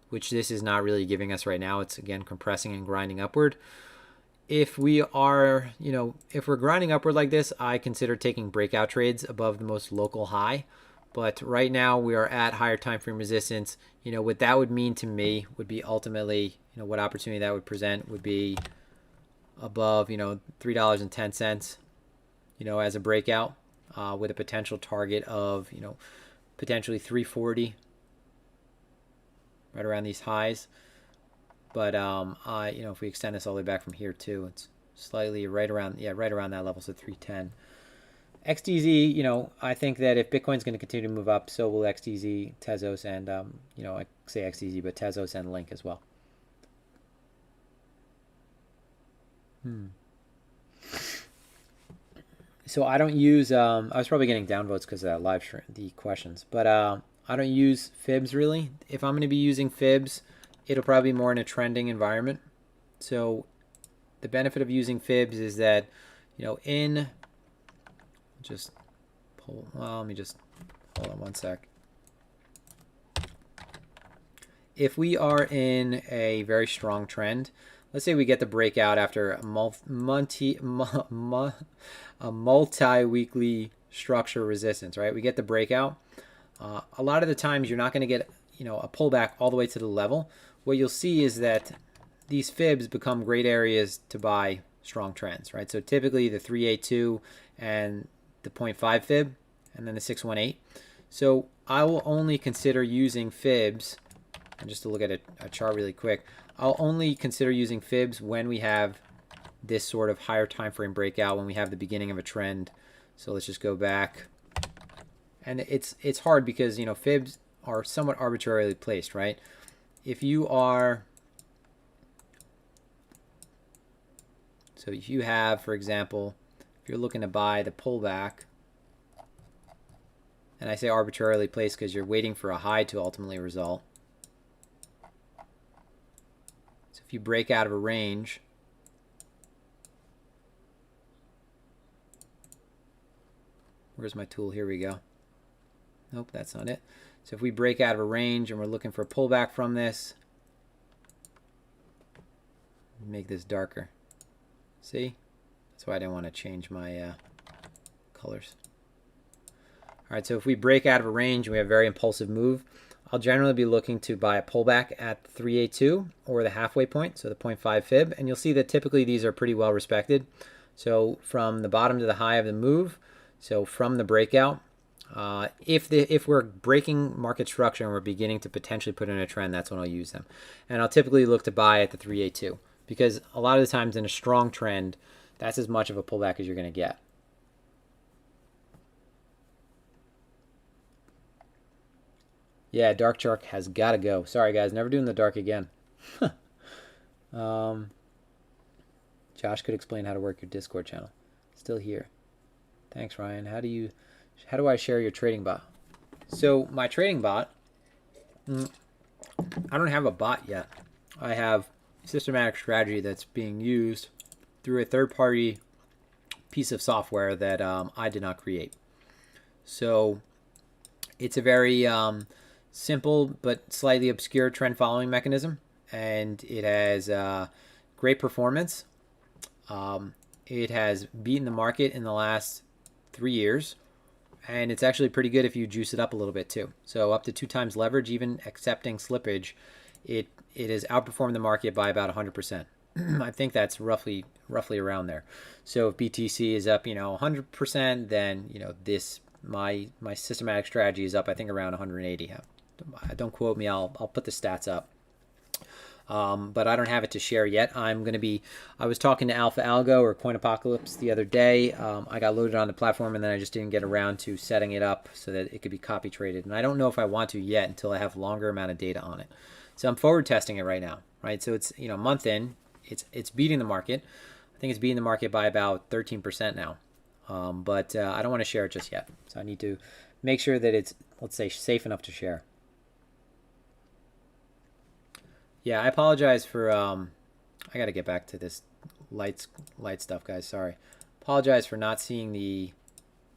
which this is not really giving us right now. It's again compressing and grinding upward. If we are, if we're grinding upward like this, I consider taking breakout trades above the most local high. But right now we are at higher time frame resistance. What that would mean to me would be ultimately, what opportunity that would present would be above, $3.10, as a breakout. With a potential target of, potentially 340, right around these highs. But, if we extend this all the way back from here too, it's slightly right around, yeah, right around that level, so 310. XDZ, you know, I think that if Bitcoin's going to continue to move up, so will XDZ, Tezos, and, you know, I say XDZ, but Tezos and Link as well. So I don't use, I was probably getting downvotes because of that live stream, the questions, but I don't use fibs really. If I'm going to be using fibs, it'll probably be more in a trending environment. So the benefit of using fibs is that, you know, in just pull, well, let me just hold on one sec. If we are in a very strong trend, let's say we get the breakout after a multi-weekly structure resistance, right? We get the breakout. A lot of the times you're not going to get, you know, a pullback all the way to the level. What you'll see is that these fibs become great areas to buy strong trends, right? So typically the 382 and the 0.5 fib and then the 618. So I will only consider using fibs, and just to look at a chart really quick, I'll only consider using fibs when we have this sort of higher time frame breakout, when we have the beginning of a trend. So let's just go back. And it's hard because, you know, fibs are somewhat arbitrarily placed, right? If you are, so if you have, for example, if you're looking to buy the pullback, and I say arbitrarily placed because you're waiting for a high to ultimately result. So if you break out of a range, where's my tool? Here we go. Nope, that's not it. So if we break out of a range and we're looking for a pullback from this, make this darker. See? That's why I didn't want to change my colors. All right, so if we break out of a range and we have a very impulsive move, I'll generally be looking to buy a pullback at 382 or the halfway point, so the 0.5 fib, and you'll see that typically these are pretty well respected. So from the bottom to the high of the move, so from the breakout, if we're breaking market structure and we're beginning to potentially put in a trend, that's when I'll use them. And I'll typically look to buy at the 382 because a lot of the times in a strong trend, that's as much of a pullback as you're going to get. Yeah, dark shark has got to go. Sorry, guys. Never doing the dark again. Josh could explain how to work your Discord channel. Still here. Thanks, Ryan. How do I share your trading bot? So my trading bot, I don't have a bot yet. I have systematic strategy that's being used through a third-party piece of software that I did not create. So it's a very simple but slightly obscure trend following mechanism, and it has great performance. It has beaten the market in the last 3 years, and it's actually pretty good if you juice it up a little bit too. So up to 2 times leverage, even accepting slippage, it has outperformed the market by about 100%. I think that's roughly around there. So if BTC is up, 100%, then this my systematic strategy is up, I think, around 180. Don't quote me. I'll put the stats up. But I don't have it to share yet. I was talking to Alpha Algo or Coin Apocalypse the other day. I got loaded on the platform and then I just didn't get around to setting it up so that it could be copy traded. And I don't know if I want to yet until I have longer amount of data on it. So I'm forward testing it right now, right? So it's, a month in, it's beating the market. I think it's beating the market by about 13% now. But I don't want to share it just yet. So I need to make sure that it's, let's say, safe enough to share. Yeah, I apologize for, I got to get back to this light stuff, guys. Sorry. Apologize for not seeing the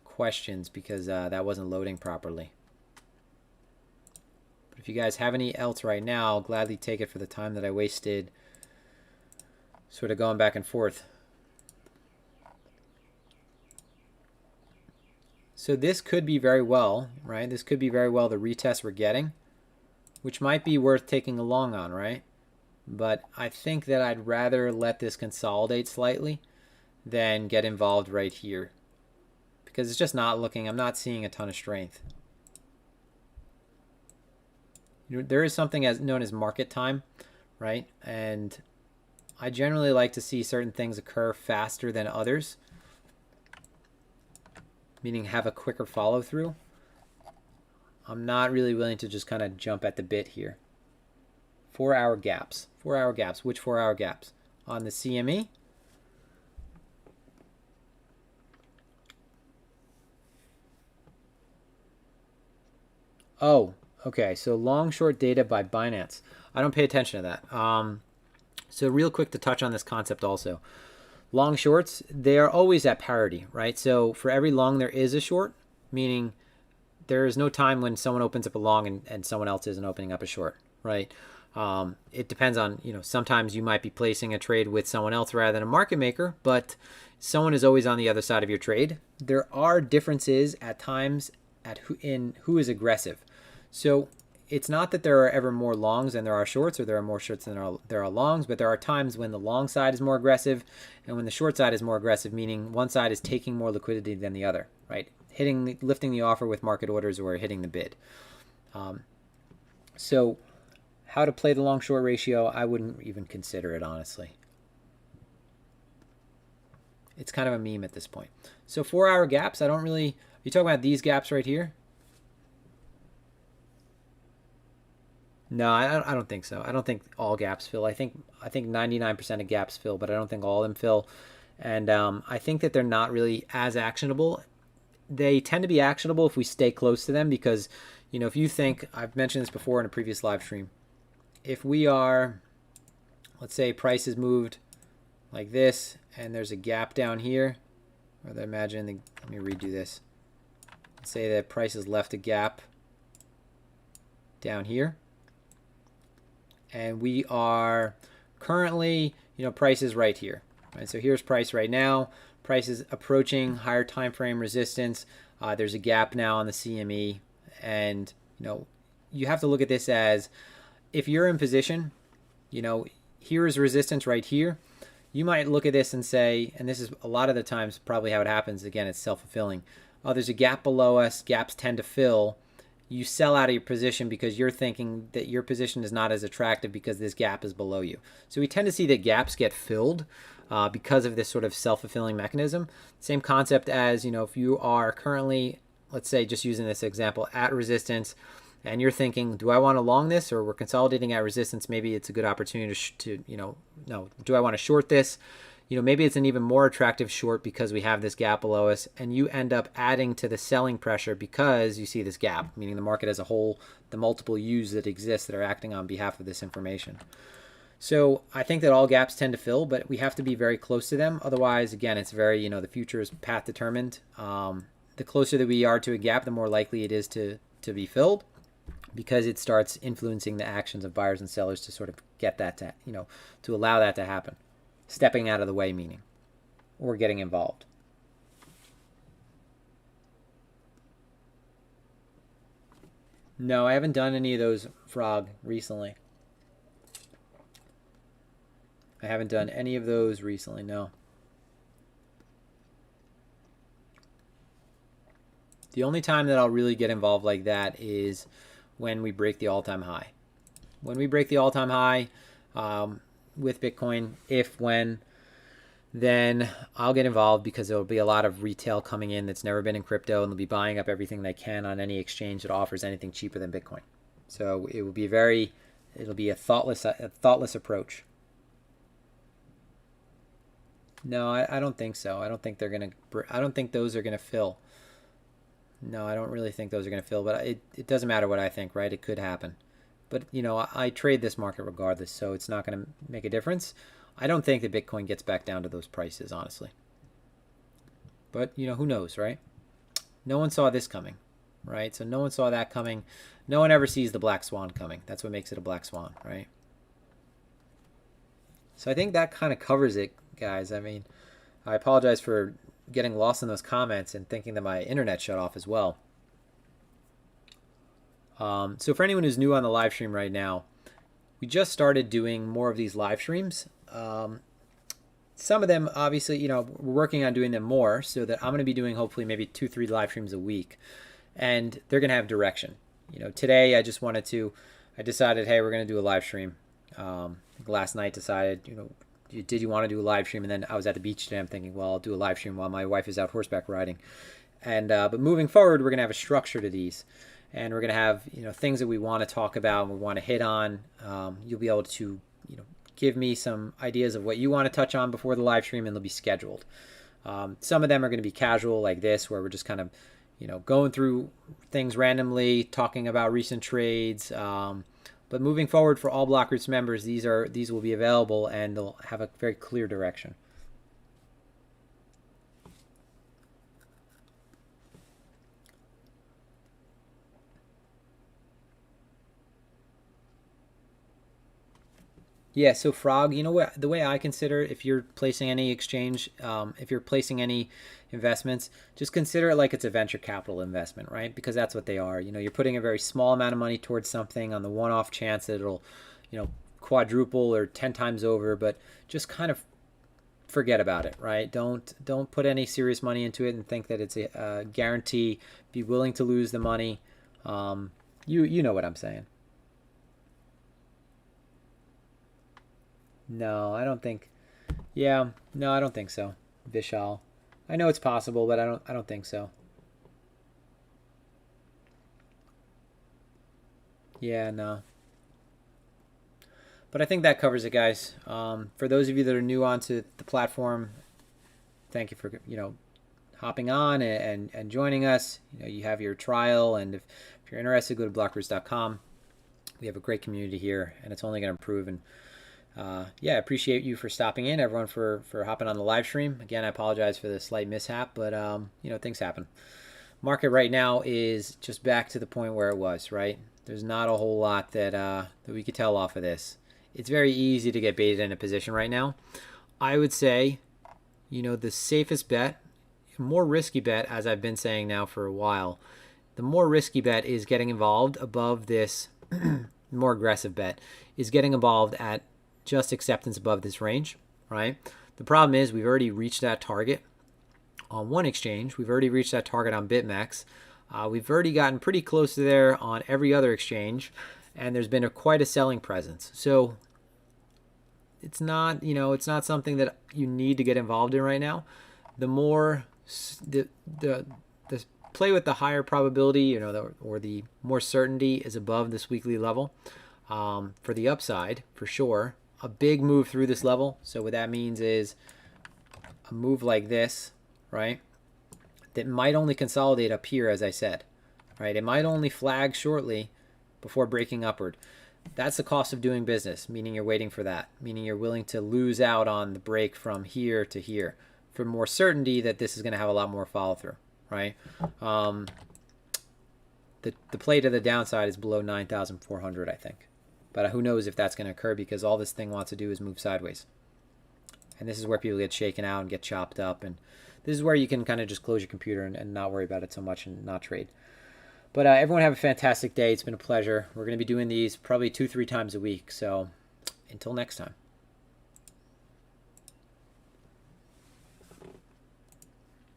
questions because that wasn't loading properly. But if you guys have any else right now, I'll gladly take it for the time that I wasted sort of going back and forth. So this could be very well, right? This could be very well the retest we're getting, which might be worth taking a long on, right? But I think that I'd rather let this consolidate slightly than get involved right here because it's just not looking, I'm not seeing a ton of strength. There is something as known as market time, right? And I generally like to see certain things occur faster than others, meaning have a quicker follow through. I'm not really willing to just kind of jump at the bit here. 4-hour gaps. 4-hour gaps. Which 4-hour gaps? On the CME. Oh, okay. So long short data by Binance. I don't pay attention to that. So real quick to touch on this concept also. Long shorts, they are always at parity, right? So for every long there is a short, meaning there is no time when someone opens up a long and someone else isn't opening up a short, right? It depends on, sometimes you might be placing a trade with someone else rather than a market maker, but someone is always on the other side of your trade. There are differences at times in who is aggressive. So it's not that there are ever more longs than there are shorts, or there are more shorts than there are longs, but there are times when the long side is more aggressive and when the short side is more aggressive, meaning one side is taking more liquidity than the other, right? Lifting the offer with market orders or hitting the bid. So how to play the long short ratio, I wouldn't even consider it, honestly. It's kind of a meme at this point. So 4-hour gaps, I don't really, you talking about these gaps right here? No, I don't think so. I don't think all gaps fill. I think 99% of gaps fill, but I don't think all of them fill. And I think that they're not really as actionable. They tend to be actionable if we stay close to them because, if you think, I've mentioned this before in a previous live stream, if we are, let's say price is moved like this and there's a gap down here, or let me redo this. Let's say that price has left a gap down here. And we are currently, price is right here. Right? So here's price right now. Price is approaching higher time frame resistance. There's a gap now on the CME. And, you have to look at this as, if you're in position, here is resistance right here. You might look at this and say, and this is a lot of the times probably how it happens. Again, it's self-fulfilling. Oh, there's a gap below us. Gaps tend to fill. You sell out of your position because you're thinking that your position is not as attractive because this gap is below you. So we tend to see that gaps get filled because of this sort of self-fulfilling mechanism. Same concept as, if you are currently, let's say, just using this example, at resistance, and you're thinking, do I want to long this, or we're consolidating at resistance? Maybe it's a good opportunity no, do I want to short this? Maybe it's an even more attractive short because we have this gap below us, and you end up adding to the selling pressure because you see this gap, meaning the market as a whole, the multiple U's that exist that are acting on behalf of this information. So I think that all gaps tend to fill, but we have to be very close to them. Otherwise, again, it's very, the future is path determined. The closer that we are to a gap, the more likely it is to be filled, because it starts influencing the actions of buyers and sellers to sort of get that to allow that to happen. Stepping out of the way, meaning, or getting involved. No, I haven't done any of those, Frog, recently. I haven't done any of those recently, no. The only time that I'll really get involved like that is when we break the all-time high. When we break the all-time high, with Bitcoin, then I'll get involved because there'll be a lot of retail coming in that's never been in crypto, and they'll be buying up everything they can on any exchange that offers anything cheaper than Bitcoin. So it will be it'll be a thoughtless approach. No, I don't think so. I don't think those are gonna fill. No, I don't really think those are gonna fill, but it doesn't matter what I think, right? It could happen. But, I trade this market regardless, so it's not going to make a difference. I don't think that Bitcoin gets back down to those prices, honestly. But, who knows, right? No one saw this coming, right? So no one saw that coming. No one ever sees the black swan coming. That's what makes it a black swan, right? So I think that kind of covers it, guys. I mean, I apologize for getting lost in those comments and thinking that my internet shut off as well. So for anyone who's new on the live stream right now, we just started doing more of these live streams. Some of them, obviously, we're working on doing them more so that I'm going to be doing hopefully maybe 2-3 live streams a week, and they're going to have direction. Today I decided, hey, we're going to do a live stream. Last night decided, did you want to do a live stream? And then I was at the beach today. I'm thinking, well, I'll do a live stream while my wife is out horseback riding. And but moving forward, we're gonna have a structure to these, and we're gonna have things that we want to talk about and we want to hit on. You'll be able to give me some ideas of what you want to touch on before the live stream, and they'll be scheduled. Some of them are going to be casual, like this, where we're just kind of going through things randomly, talking about recent trades. But moving forward, for all Block Roots members, these will be available, and they'll have a very clear direction. Yeah, so Frog, what the way I consider it, if you're placing any exchange, if you're placing any investments, just consider it like it's a venture capital investment, right? Because that's what they are. You're putting a very small amount of money towards something on the one-off chance that it'll, quadruple or 10 times over, but just kind of forget about it, right? Don't put any serious money into it and think that it's a guarantee. Be willing to lose the money. You know what I'm saying. No, I don't think. Yeah, no, I don't think so. Vishal. I know it's possible, but I don't think so. Yeah, no. But I think that covers it, guys. For those of you that are new onto the platform, thank you for hopping on and joining us. You have your trial, and if you're interested, go to blockroots.com. We have a great community here, and it's only going to improve. And yeah, I appreciate you for stopping in, everyone, for hopping on the live stream. Again, I apologize for the slight mishap, but things happen. Market right now is just back to the point where it was, right? There's not a whole lot that we could tell off of this. It's very easy to get baited in a position right now. I would say, the safest bet, more risky bet, as I've been saying now for a while, the more risky bet is getting involved above this, more aggressive bet is getting involved at just acceptance above this range, right? The problem is we've already reached that target on one exchange. We've already reached that target on BitMEX. We've already gotten pretty close to there on every other exchange, and there's been quite a selling presence. So it's not, it's not something that you need to get involved in right now. The more the play with the higher probability, or the more certainty is above this weekly level. For the upside, for sure, a big move through this level. So what that means is a move like this, right? That might only consolidate up here, as I said, right? It might only flag shortly before breaking upward. That's the cost of doing business, meaning you're waiting for that, meaning you're willing to lose out on the break from here to here for more certainty that this is going to have a lot more follow through, right? The play to the downside is below 9,400, I think. But who knows if that's going to occur, because all this thing wants to do is move sideways. And this is where people get shaken out and get chopped up. And this is where you can kind of just close your computer and not worry about it so much and not trade. But everyone have a fantastic day. It's been a pleasure. We're going to be doing these probably 2-3 times a week. So until next time.